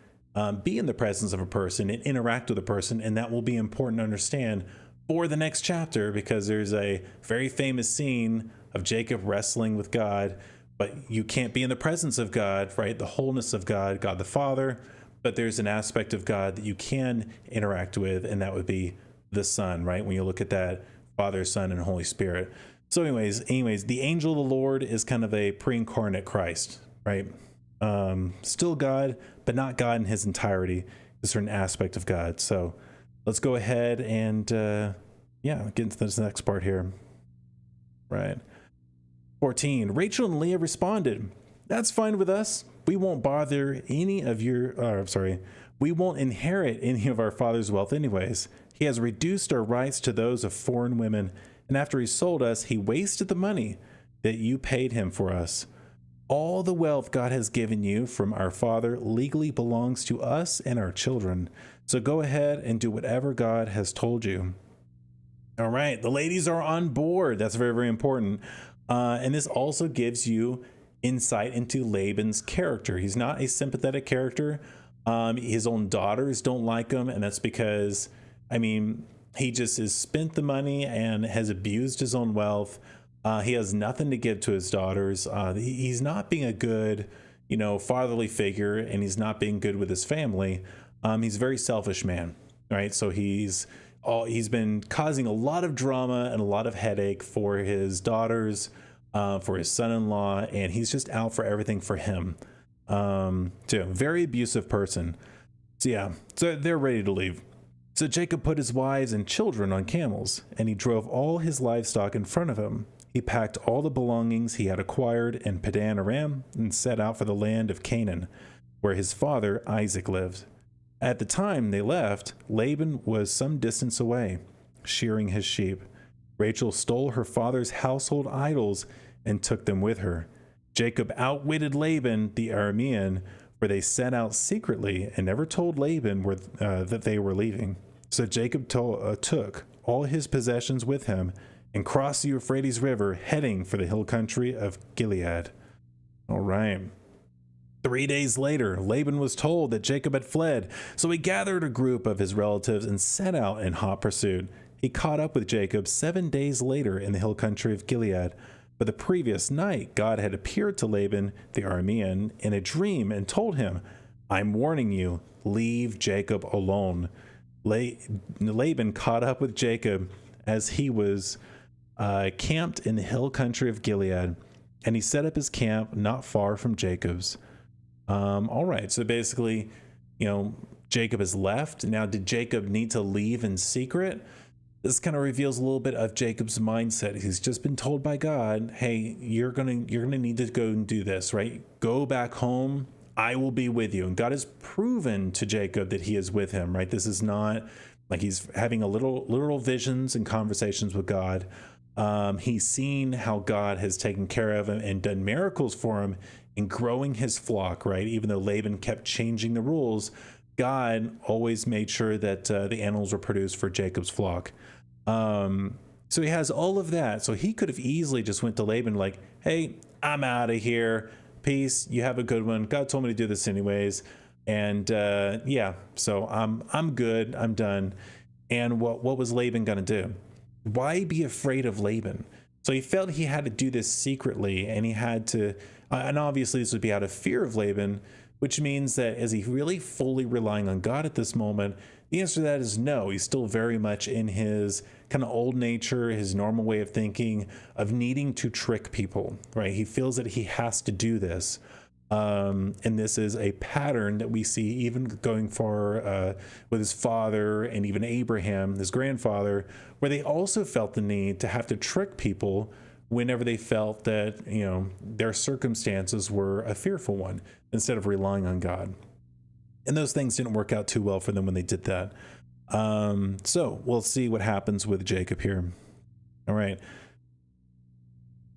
be in the presence of a person and interact with a person. And that will be important to understand for the next chapter, because there's a very famous scene of Jacob wrestling with God, but you can't be in the presence of God, right? The wholeness of God, God the Father, but there's an aspect of God that you can interact with, and that would be the Son, right? When you look at that, Father, Son, and Holy Spirit. So anyways, the angel of the Lord is kind of a pre-incarnate Christ, right? Still God, but not God in his entirety, a certain aspect of God. So let's go ahead and get into this next part here. Right. 14. Rachel and Leah responded, "That's fine with us. We won't bother any of your, we won't inherit any of our father's wealth anyways. He has reduced our rights to those of foreign women, and after he sold us, he wasted the money that you paid him for us. All the wealth God has given you from our father legally belongs to us and our children. So go ahead and do whatever God has told you." All right, the ladies are on board. That's very, very important. And this also gives you insight into Laban's character. He's not a sympathetic character. His own daughters don't like him, and that's because, he just has spent the money and has abused his own wealth. He has nothing to give to his daughters. He's not being a good, fatherly figure, and he's not being good with his family. He's a very selfish man, right? So he's been causing a lot of drama and a lot of headache for his daughters, for his son-in-law, and he's just out for everything for him. Too. Very abusive person. So they're ready to leave. So Jacob put his wives and children on camels, and he drove all his livestock in front of him. He packed all the belongings he had acquired in Padan Aram and set out for the land of Canaan, where his father Isaac lived. At the time they left, Laban was some distance away, shearing his sheep. Rachel stole her father's household idols and took them with her. Jacob outwitted Laban the Aramean, where they set out secretly and never told Laban that they were leaving. So Jacob took all his possessions with him and crossed the Euphrates River, heading for the hill country of Gilead. All right. 3 days later, Laban was told that Jacob had fled, so he gathered a group of his relatives and set out in hot pursuit. He caught up with Jacob 7 days later in the hill country of Gilead. But the previous night, God had appeared to Laban the Aramean in a dream and told him, "I'm warning you, leave Jacob alone." Laban caught up with Jacob as he was camped in the hill country of Gilead, and he set up his camp not far from Jacob's. All right, so basically, Jacob has left. Now, did Jacob need to leave in secret? This kind of reveals a little bit of Jacob's mindset. He's just been told by God, "Hey, you're gonna need to go and do this, right? Go back home. I will be with you." And God has proven to Jacob that he is with him, right? This is not like he's having literal visions and conversations with God. He's seen how God has taken care of him and done miracles for him in growing his flock, right? Even though Laban kept changing the rules, God always made sure that the animals were produced for Jacob's flock. So he has all of that. So he could have easily just went to Laban like, "Hey, I'm out of here. Peace. You have a good one. God told me to do this anyways." And so I'm good. I'm done. And what was Laban going to do? Why be afraid of Laban? So he felt he had to do this secretly, and he had to, and obviously this would be out of fear of Laban, which means that is he really fully relying on God at this moment? The answer to that is no. He's still very much in his kind of old nature, his normal way of thinking, of needing to trick people, right? He feels that he has to do this. And this is a pattern that we see even going for with his father and even Abraham, his grandfather, where they also felt the need to have to trick people whenever they felt that, their circumstances were a fearful one, instead of relying on God. And those things didn't work out too well for them when they did that. So we'll see what happens with Jacob here. All right.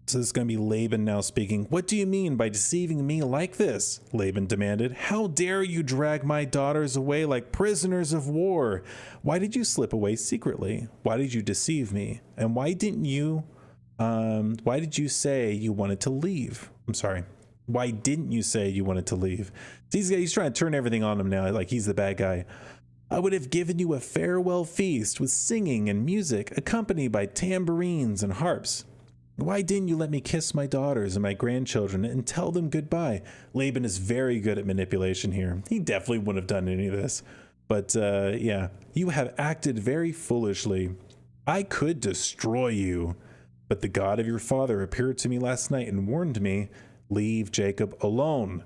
So this is going to be Laban now speaking. "What do you mean by deceiving me like this?" Laban demanded. "How dare you drag my daughters away like prisoners of war? Why did you slip away secretly? Why did you deceive me? And why did you say you wanted to leave?" I'm sorry. Why didn't you say you wanted to leave? He's trying to turn everything on him now, like he's the bad guy. "I would have given you a farewell feast with singing and music, accompanied by tambourines and harps. Why didn't you let me kiss my daughters and my grandchildren and tell them goodbye?" Laban is very good at manipulation here. He definitely wouldn't have done any of this. But "You have acted very foolishly. I could destroy you, but the God of your father appeared to me last night and warned me, leave Jacob alone.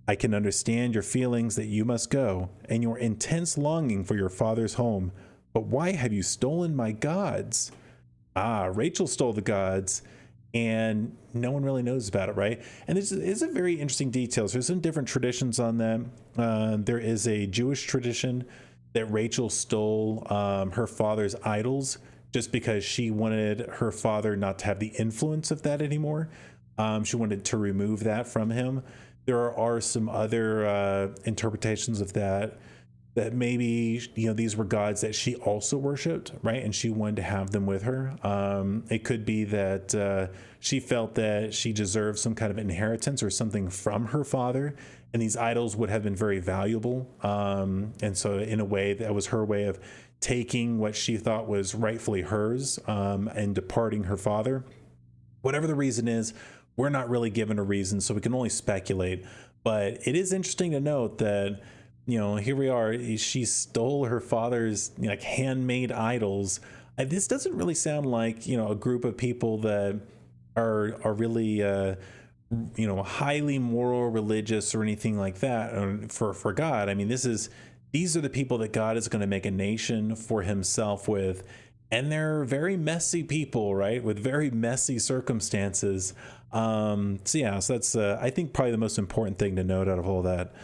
I can understand your feelings that you must go and your intense longing for your father's home. But why have you stolen my gods? Rachel stole the gods, and no one really knows about it, right? And this is a very interesting detail. So there's some different traditions on that. There is a Jewish tradition that Rachel stole her father's idols just because she wanted her father not to have the influence of that anymore. She wanted to remove that from him. There are some other interpretations of that maybe, these were gods that she also worshipped, right? And she wanted to have them with her. It could be that she felt that she deserved some kind of inheritance or something from her father, and these idols would have been very valuable. And so in a way, that was her way of taking what she thought was rightfully hers and departing her father. Whatever the reason is, we're not really given a reason, so we can only speculate. But it is interesting to note that, here we are, she stole her father's handmade idols. This doesn't really sound like, a group of people that are really, highly moral, religious, or anything like that for God. I mean, these are the people that God is going to make a nation for himself with. And they're very messy people, right? With very messy circumstances. So that's, I think, probably the most important thing to note out of all that.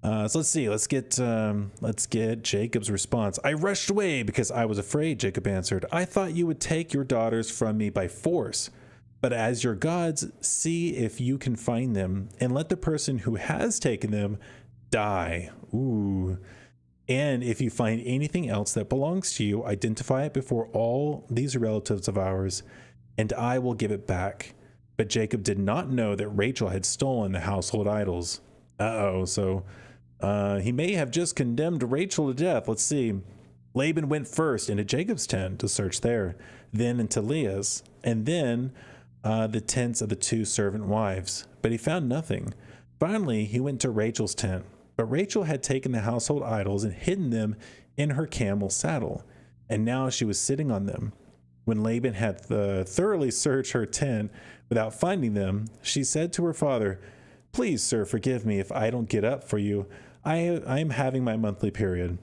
So let's see. Let's get Jacob's response. I rushed away because I was afraid, Jacob answered. I thought you would take your daughters from me by force. But as your gods, see if you can find them, and let the person who has taken them die. Ooh. And if you find anything else that belongs to you, identify it before all these relatives of ours, and I will give it back. But Jacob did not know that Rachel had stolen the household idols. So he may have just condemned Rachel to death. Let's see. Laban went first into Jacob's tent to search there, then into Leah's, and then the tents of the two servant wives. But he found nothing. Finally, he went to Rachel's tent. But Rachel had taken the household idols and hidden them in her camel's saddle, and now she was sitting on them. When Laban had thoroughly searched her tent without finding them, she said to her father, Please, sir, forgive me if I don't get up for you. I am having my monthly period.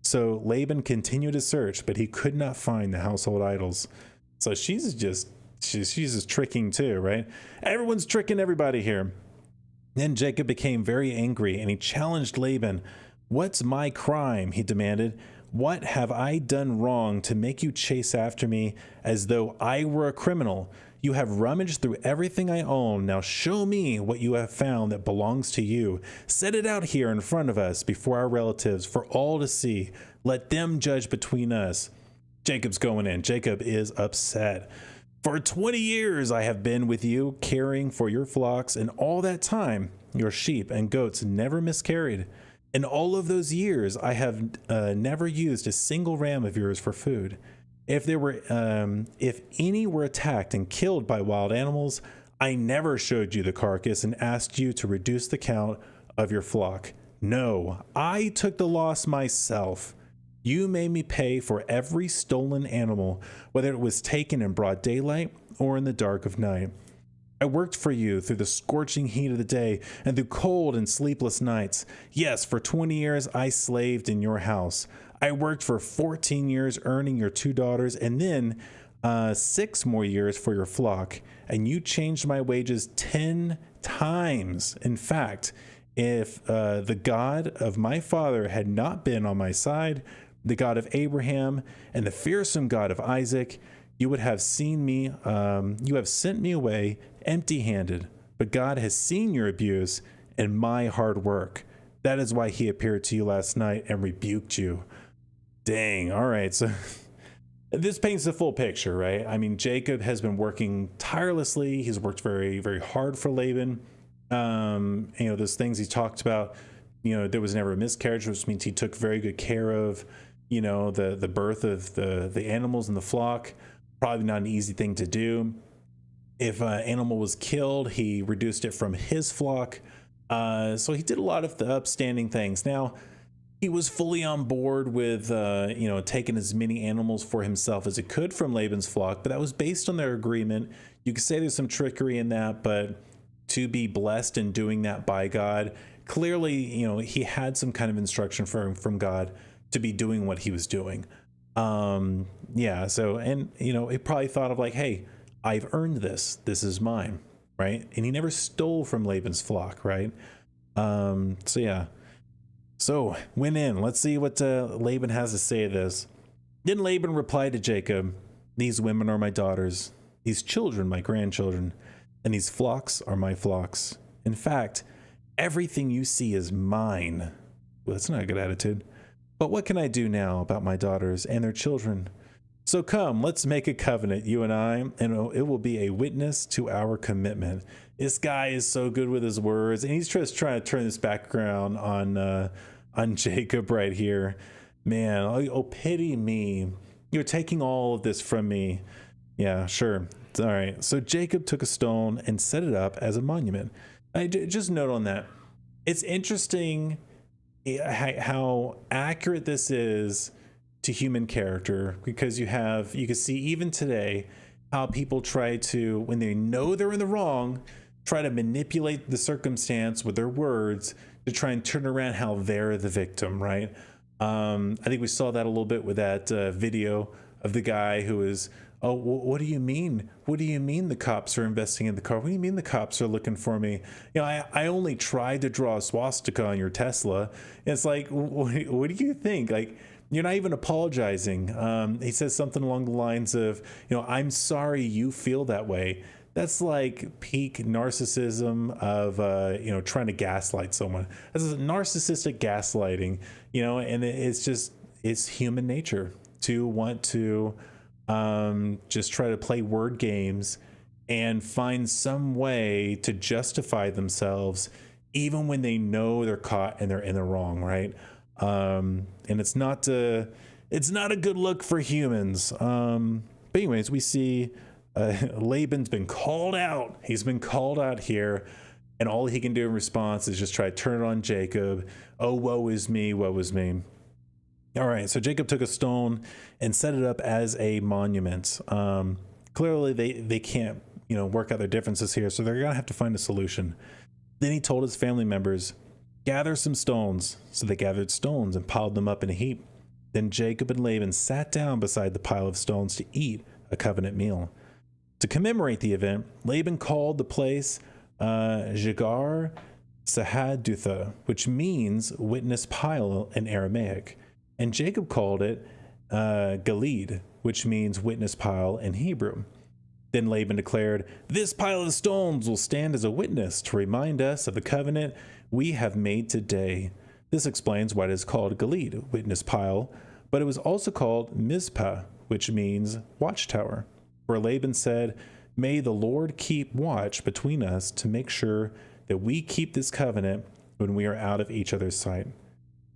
So Laban continued his search, but he could not find the household idols. So she's just tricking too, right? Everyone's tricking everybody here. Then Jacob became very angry, and he challenged Laban. What's my crime? He demanded. What have I done wrong to make you chase after me as though I were a criminal? You have rummaged through everything I own. Now show me what you have found that belongs to you. Set it out here in front of us before our relatives for all to see. Let them judge between us. Jacob's going in. Jacob is upset. For 20 years I have been with you, caring for your flocks, and all that time your sheep and goats never miscarried. In all of those years I have never used a single ram of yours for food. If any were attacked and killed by wild animals, I never showed you the carcass and asked you to reduce the count of your flock. No, I took the loss myself. You made me pay for every stolen animal, whether it was taken in broad daylight or in the dark of night. I worked for you through the scorching heat of the day and through cold and sleepless nights. Yes, for 20 years I slaved in your house. I worked for 14 years earning your 2 daughters, and then 6 more years for your flock, and you changed my wages 10 times. In fact, if the God of my father had not been on my side, the God of Abraham and the fearsome God of Isaac, you would have seen me, you have sent me away empty-handed. But God has seen your abuse and my hard work. That is why he appeared to you last night and rebuked you. Dang. All right. So this paints the full picture, right? I mean, Jacob has been working tirelessly. He's worked very, very hard for Laban. Those things he talked about, there was never a miscarriage, which means he took very good care of, the birth of the animals in the flock. Probably not an easy thing to do. If an animal was killed, he reduced it from his flock. So he did a lot of the upstanding things. Now, he was fully on board with, taking as many animals for himself as he could from Laban's flock, but that was based on their agreement. You could say there's some trickery in that, but to be blessed in doing that by God, clearly, he had some kind of instruction from God to be doing what he was doing. So, and, he probably thought of like, hey, I've earned this. This is mine, right? And he never stole from Laban's flock, right? So went in. Let's see what Laban has to say to this. Then Laban replied to Jacob, "These women are my daughters, these children my grandchildren, and these flocks are my flocks. In fact, everything you see is mine." Well, that's not a good attitude. "But what can I do now about my daughters and their children? So come, let's make a covenant, you and I, and it will be a witness to our commitment." This guy is so good with his words, and he's just trying to turn this background on Jacob right here. Man, oh, pity me. You're taking all of this from me. Yeah, sure. All right. So Jacob took a stone and set it up as a monument. Just note on that. It's interesting how accurate this is to human character, because you can see even today how people try to, when they know they're in the wrong, try to manipulate the circumstance with their words to try and turn around how they're the victim, right? I think we saw that a little bit with that video of the guy who is, "Oh, what do you mean? What do you mean the cops are investing in the car? What do you mean the cops are looking for me? I only tried to draw a swastika on your Tesla." And it's like, what do you think? Like, you're not even apologizing. He says something along the lines of, "I'm sorry you feel that way." That's like peak narcissism of, trying to gaslight someone. That's narcissistic gaslighting, and it's human nature to want to just try to play word games and find some way to justify themselves, even when they know they're caught and they're in the wrong, right? And it's not a good look for humans. But anyways, we see Laban's been called out. He's been called out here, and all he can do in response is just try to turn it on Jacob. "Oh, woe is me, woe is me." All right, so Jacob took a stone and set it up as a monument. Clearly, they can't, work out their differences here, so they're gonna have to find a solution. Then he told his family members, "Gather some stones." So they gathered stones and piled them up in a heap. Then Jacob and Laban sat down beside the pile of stones to eat a covenant meal. To commemorate the event, Laban called the place Jagar Sahadutha, which means witness pile in Aramaic. And Jacob called it Gilead, which means witness pile in Hebrew. Then Laban declared, "This pile of stones will stand as a witness to remind us of the covenant we have made today." This explains why it is called Gilead, witness pile, but it was also called Mizpah, which means watchtower. Where Laban said, "May the Lord keep watch between us to make sure that we keep this covenant when we are out of each other's sight.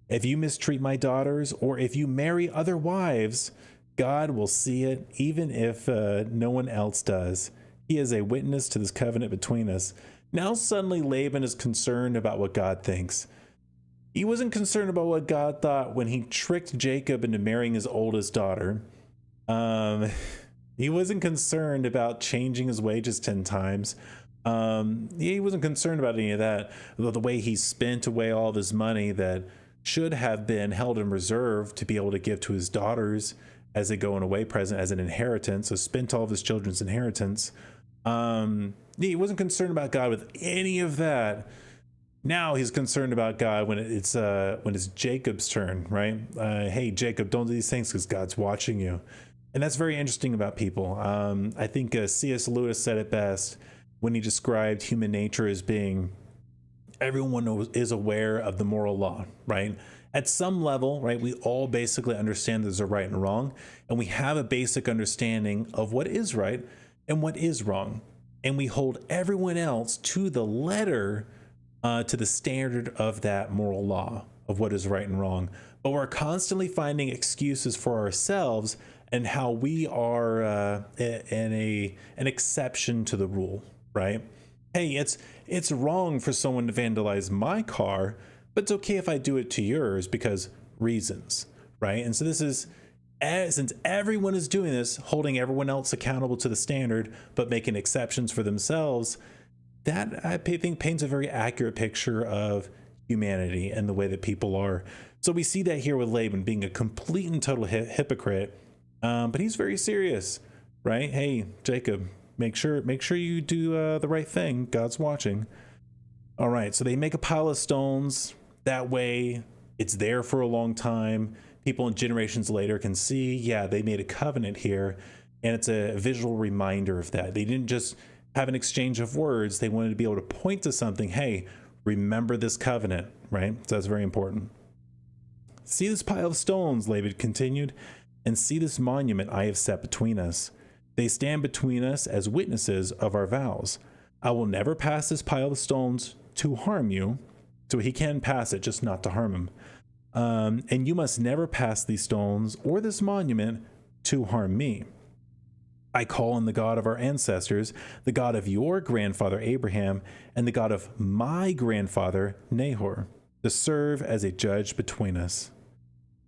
If you mistreat my daughters, or if you marry other wives, God will see it, even if no one else does. He is a witness to this covenant between us." Now suddenly Laban is concerned about what God thinks. He wasn't concerned about what God thought when he tricked Jacob into marrying his oldest daughter. He wasn't concerned about changing his wages 10 times. He wasn't concerned about any of that. The way he spent away all of his money that should have been held in reserve to be able to give to his daughters as they go an away present, as an inheritance. So spent all of his children's inheritance. He wasn't concerned about God with any of that. Now he's concerned about God when it's Jacob's turn, right? Hey, Jacob, don't do these things because God's watching you. And that's very interesting about people. I think C.S. Lewis said it best when he described human nature as being, everyone is aware of the moral law, right? At some level, right, we all basically understand there's a right and wrong, and we have a basic understanding of what is right and what is wrong. And we hold everyone else to the letter, to the standard of that moral law of what is right and wrong. But we're constantly finding excuses for ourselves and how we are an exception to the rule, right? Hey, it's wrong for someone to vandalize my car, but it's okay if I do it to yours because reasons, right? And so this is, since everyone is doing this, holding everyone else accountable to the standard, but making exceptions for themselves, that I think paints a very accurate picture of humanity and the way that people are. So we see that here with Laban being a complete and total hypocrite, but he's very serious, right? Hey, Jacob, make sure you do the right thing. God's watching. All right, so they make a pile of stones. That way, it's there for a long time. People in generations later can see, yeah, they made a covenant here, and it's a visual reminder of that. They didn't just have an exchange of words. They wanted to be able to point to something. Hey, remember this covenant, right? So that's very important. See this pile of stones, Laban continued, and see this monument I have set between us. They stand between us as witnesses of our vows. I will never pass this pile of stones to harm you. So he can pass it, just not to harm him. And you must never pass these stones or this monument to harm me. I call on the God of our ancestors, the God of your grandfather Abraham, and the God of my grandfather Nahor, to serve as a judge between us.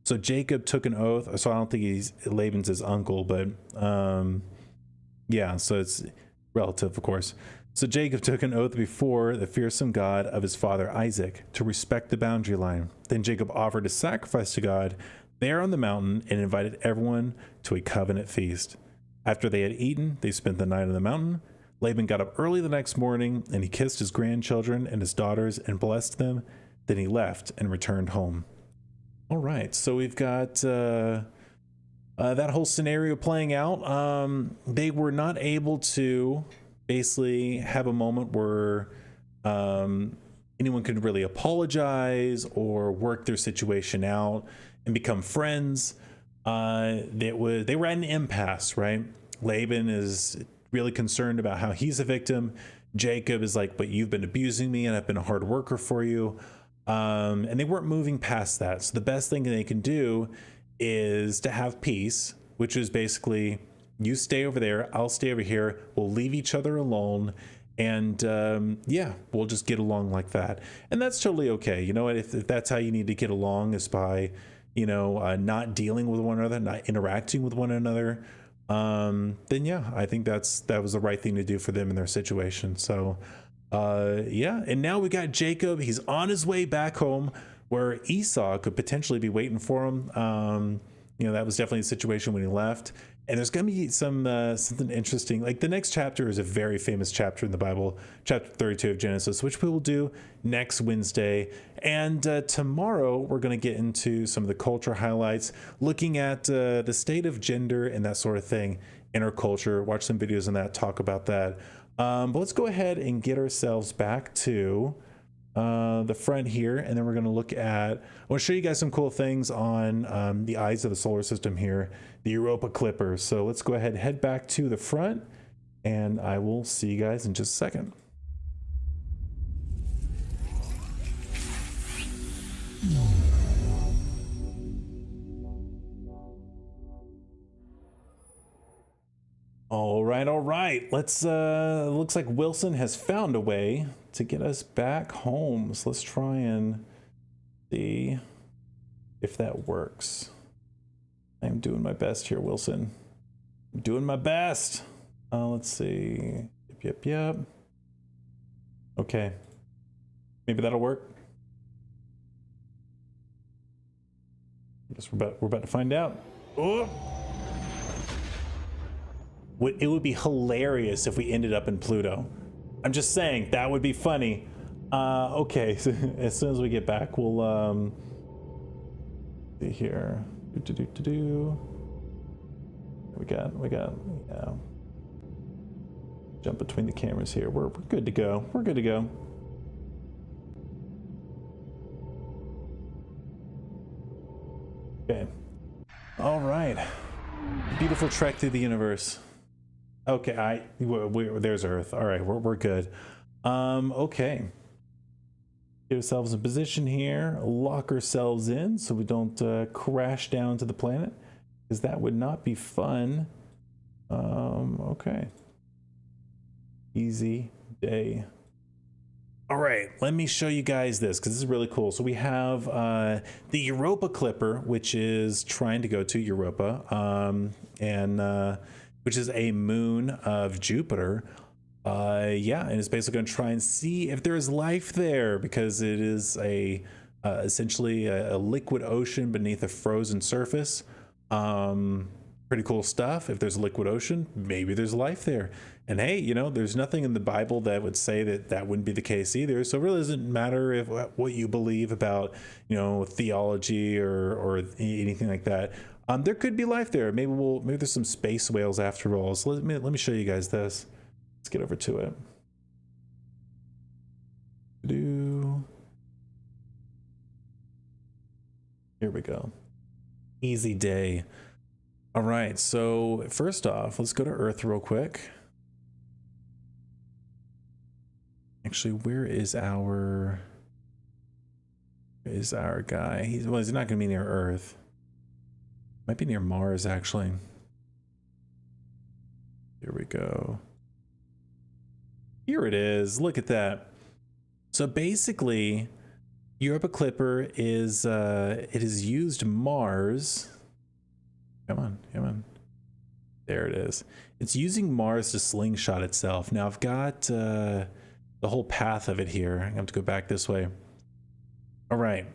So Jacob took an oath. So I don't think Laban's his uncle, but yeah, so it's relative, of course. So Jacob took an oath before the fearsome God of his father Isaac to respect the boundary line. Then Jacob offered a sacrifice to God there on the mountain and invited everyone to a covenant feast. After they had eaten, they spent the night on the mountain. Laban got up early the next morning, and he kissed his grandchildren and his daughters and blessed them. Then he left and returned home. All right, so we've got that whole scenario playing out. They were not able to basically have a moment where anyone could really apologize or work their situation out and become friends. They were at an impasse, right? Laban is really concerned about how he's a victim. Jacob is like, but you've been abusing me and I've been a hard worker for you. And they weren't moving past that. So the best thing they can do is to have peace, which is basically you stay over there, I'll stay over here. We'll leave each other alone. And yeah, we'll just get along like that. And that's totally okay. You know what? If that's how you need to get along is by, not dealing with one another, not interacting with one another, then yeah, I think that was the right thing to do for them in their situation. So yeah, and now we got Jacob. He's on his way back home where Esau could potentially be waiting for him. That was definitely the situation when he left. And there's going to be something interesting. Like the next chapter is a very famous chapter in the Bible, chapter 32 of Genesis, which we will do next Wednesday. And tomorrow we're going to get into some of the culture highlights, looking at the state of gender and that sort of thing in our culture. Watch some videos on that, talk about that. But let's go ahead and get ourselves back to the front here, and then we're going to look at, I want to show you guys some cool things on the eyes of the solar system here, the Europa Clippers. So let's go ahead and head back to the front, and I will see you guys in just a second. All right. Let's looks like Wilson has found a way to get us back home. So let's try and see if that works. I'm doing my best here, Wilson. I'm doing my best. Let's see. Yep. Okay. Maybe that'll work. I guess we're about to find out. Oh! It would be hilarious if we ended up in Pluto. I'm just saying, that would be funny. Okay, so as soon as we get back, we'll see here. We got, yeah. Jump between the cameras here. We're good to go. We're good to go. Okay. All right. Beautiful trek through the universe. Okay, there's Earth. All right, we're good. Okay. Get ourselves in position here. Lock ourselves in so we don't crash down to the planet, because that would not be fun. Okay. Easy day. All right, let me show you guys this because this is really cool. So we have the Europa Clipper, which is trying to go to Europa, and which is a moon of Jupiter. Yeah, and it's basically going to try and see if there is life there because it is a essentially a liquid ocean beneath a frozen surface. Pretty cool stuff. If there's a liquid ocean, maybe there's life there. And hey, you know, there's nothing in the Bible that would say that that wouldn't be the case either. So it really doesn't matter if what you believe about, you know, theology or anything like that. There could be life there. Maybe there's some space whales after all. So let me show you guys this. Let's get over to it. Here we go. Easy day. All right, so first off, let's go to Earth real quick. Actually, where is our guy? He's not going to be near Earth. Might be near Mars, actually. Here we go. Here it is. Look at that. So basically, Europa Clipper is it has used Mars. Come on. There it is. It's using Mars to slingshot itself. Now I've got the whole path of it here. I have to go back this way. All right.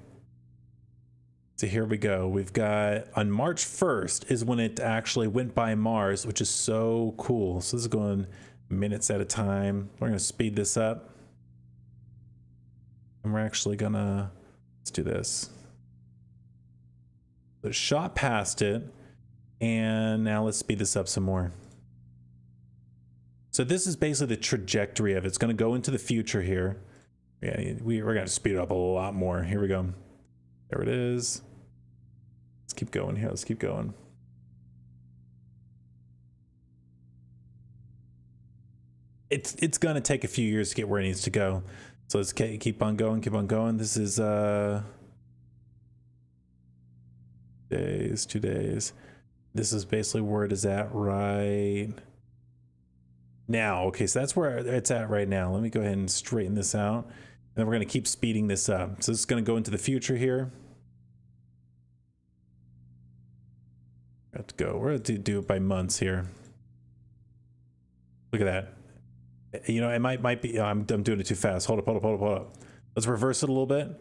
So here we go. We've got on March 1st is when it actually went by Mars, which is so cool. So this is going minutes at a time. We're going to speed this up. And we're actually gonna, let's do this. So it shot past it. And now let's speed this up some more. So this is basically the trajectory of it. It's going to go into the future here. Yeah, we're going to speed it up a lot more. Here we go. There it is. Let's keep going here. Let's keep going. It's going to take a few years to get where it needs to go. So let's keep on going, keep on going. This is 2 days. This is basically where it is at right now. Okay, so that's where it's at right now. Let me go ahead and straighten this out. And then we're going to keep speeding this up. So this is going to go into the future here. Got to go. We're going to do it by months here. Look at that. You know, it might be, I'm doing it too fast. Hold up. Let's reverse it a little bit.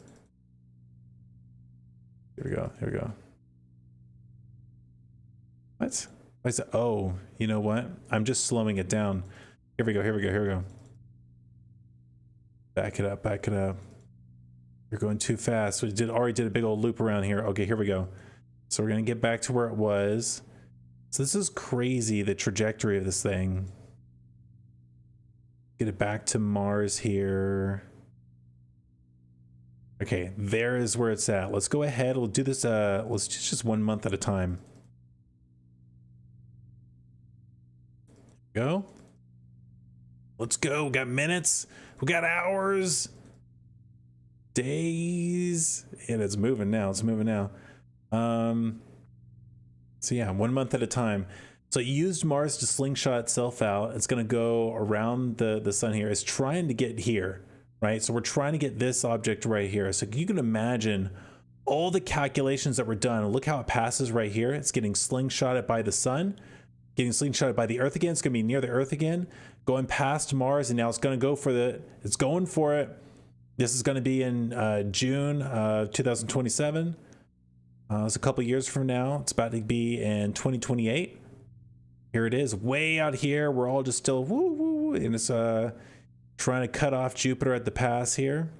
Here we go. What? Why is it? Oh, you know what? I'm just slowing it down. Here we go. Back it up. You're going too fast. We already did a big old loop around here. Okay, here we go. So we're gonna get back to where it was. So this is crazy, the trajectory of this thing. Get it back to Mars here. Okay, there is where it's at. Let's go ahead. We'll do this. Let's just 1 month at a time. Go. Let's go. We got minutes. We got hours. Days. And it's moving now. So yeah, 1 month at a time. So it used Mars to slingshot itself out. It's going to go around the sun here. It's trying to get here, right? So we're trying to get this object right here. So you can imagine all the calculations that were done. Look how it passes right here. It's getting slingshotted by the sun, getting slingshotted by the Earth again. It's going to be near the Earth again, going past Mars, and now it's going to go for it's going for it. This is going to be in June 2027. It's a couple years from now. It's about to be in 2028. Here it is, way out here. We're all just still woo, and it's trying to cut off Jupiter at the pass here.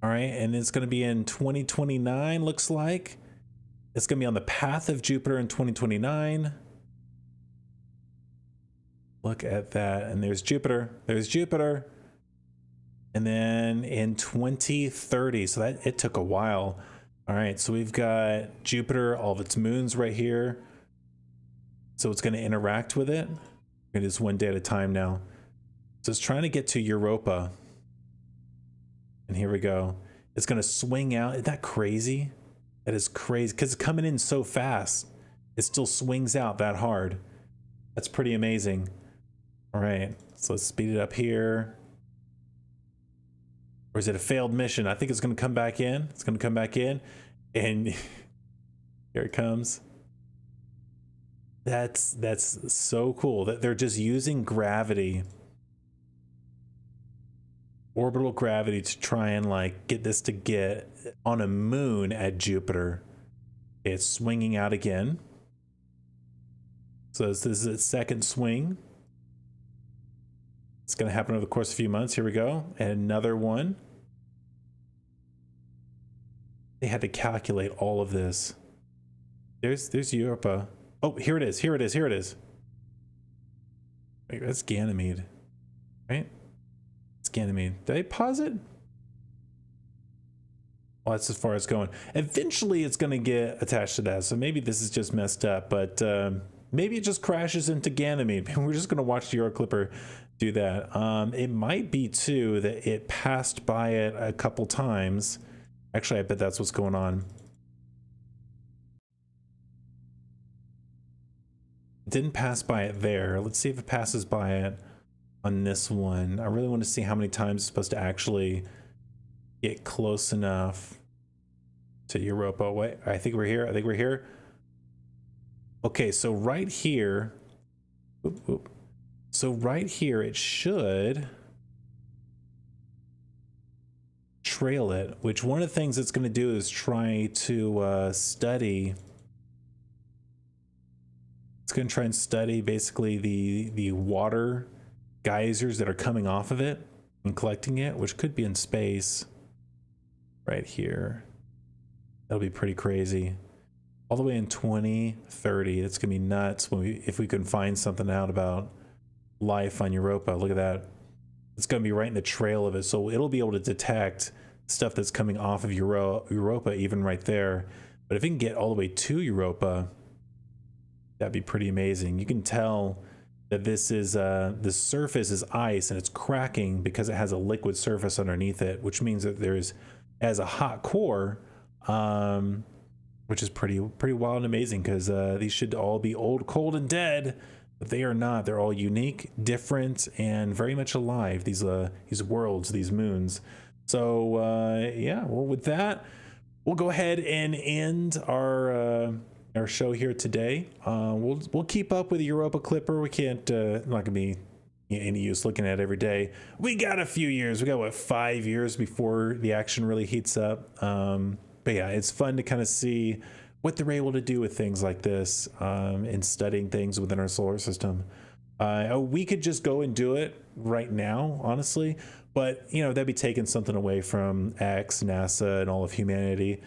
All right, and it's going to be in 2029. Looks like it's going to be on the path of Jupiter in 2029. Look at that, and there's Jupiter. And then in 2030, so that it took a while. All right, so we've got Jupiter, all of its moons right here. So it's going to interact with it. It is 1 day at a time now. So it's trying to get to Europa. And here we go. It's going to swing out. Isn't that crazy? That is crazy because it's coming in so fast. It still swings out that hard. That's pretty amazing. All right, so let's speed it up here. Or is it a failed mission? I think it's going to come back in. It's going to come back in. And here it comes. That's so cool that they're just using gravity, orbital gravity, to try and like get this to get on a moon at Jupiter. It's swinging out again. So this is its second swing. It's going to happen over the course of a few months. Here we go. And another one. They had to calculate all of this. There's Europa. Oh, here it is. Here it is. Here it is. Wait, that's Ganymede, right? It's Ganymede. Did I pause it? Well, that's as far as it's going. Eventually, it's going to get attached to that. So maybe this is just messed up, but maybe it just crashes into Ganymede. We're just going to watch the Euro Clipper do that. It might be too that it passed by it a couple times. Actually, I bet that's what's going on. It didn't pass by it there. Let's see if it passes by it on this one. I really want to see how many times it's supposed to actually get close enough to Europa. Wait, I think we're here. I think we're here. Okay, so right here. So right here, it should trail it, which one of the things it's going to do is try to study. It's going to try and study basically the water geysers that are coming off of it and collecting it, which could be in space right here. That'll be pretty crazy. All the way in 2030. It's going to be nuts if we can find something out about life on Europa. Look at that. It's going to be right in the trail of it. So it'll be able to detect stuff that's coming off of Europa even right there. But if it can get all the way to Europa, that'd be pretty amazing. You can tell that this is the surface is ice and it's cracking because it has a liquid surface underneath it, which means that has a hot core, which is pretty wild and amazing, because these should all be old, cold, and dead, but they are not. They're all unique, different, and very much alive. These worlds, these moons. So yeah. Well, with that, we'll go ahead and end our show here today. We'll keep up with the Europa Clipper. We can't. Not gonna be any use looking at it every day. We got a few years. We got what, 5 years before the action really heats up. But yeah, it's fun to kind of see what they're able to do with things like this in studying things within our solar system. We could just go and do it right now, honestly, but you know, that'd be taking something away from X, NASA, and all of humanity.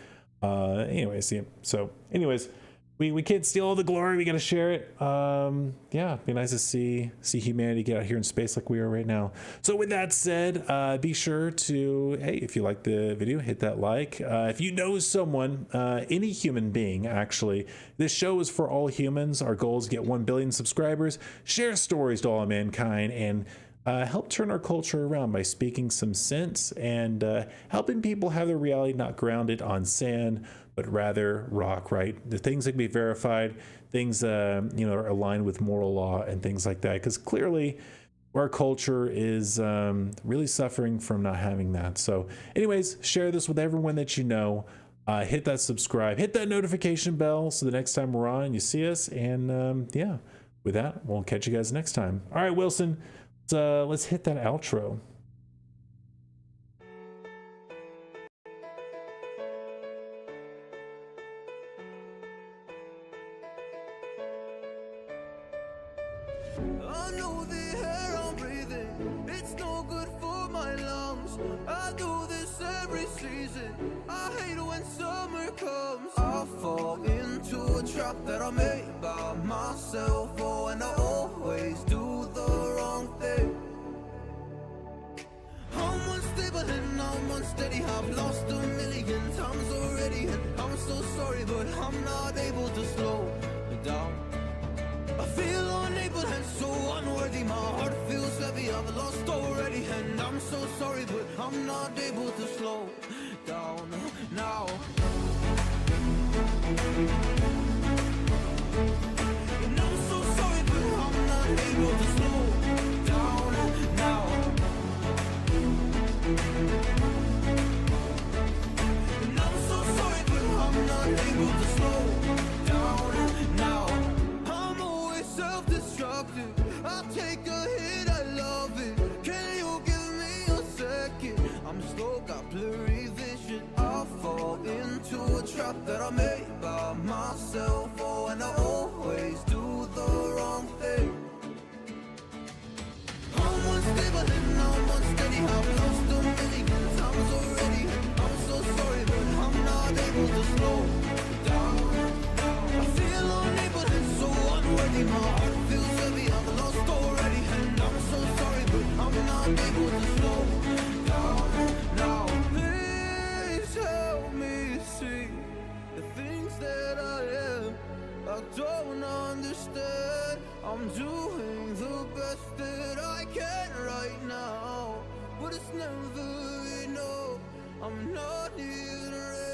Anyways, yeah. So anyways, we can't steal all the glory. We got to share it. Yeah, it'd be nice to see humanity get out here in space like we are right now. So with that said, be sure to, hey, if you like the video, hit that like. If you know someone, any human being, actually, this show is for all humans. Our goal is to get 1 billion subscribers, share stories to all of mankind, and help turn our culture around by speaking some sense and helping people have their reality not grounded on sand, but rather rock, right? The things that can be verified, things are aligned with moral law and things like that. Because clearly our culture is really suffering from not having that. So anyways, share this with everyone that you know. Hit that subscribe, hit that notification bell so the next time we're on, you see us. And yeah, with that, we'll catch you guys next time. All right, Wilson, let's hit that outro. I know the air I'm breathing, it's no good for my lungs. I do this every season, I hate when summer comes. I fall into a trap that I made by myself. Oh, and I always do the wrong thing. I'm unstable and I'm unsteady, I've lost 1,000,000 times already, and I'm so sorry, but I'm not able to slow down. I feel unable and so unworthy, my heart feels heavy, I've lost already, and I'm so sorry, but I'm not able to slow down now. And I'm so sorry, but I'm not able to slow down now. trap that I made by myself. Oh, and I always do the wrong thing. I'm unstable and I'm unsteady. I've lost a million times already. I'm so sorry, but I'm not able to slow down. I feel unable and so unworthy. My heart feels heavy. I'm lost already, and I'm so sorry, but I'm not able to slow down now. Please help me see the things that I am. I don't understand. I'm doing the best that I can right now, but it's never enough. I'm not even ready.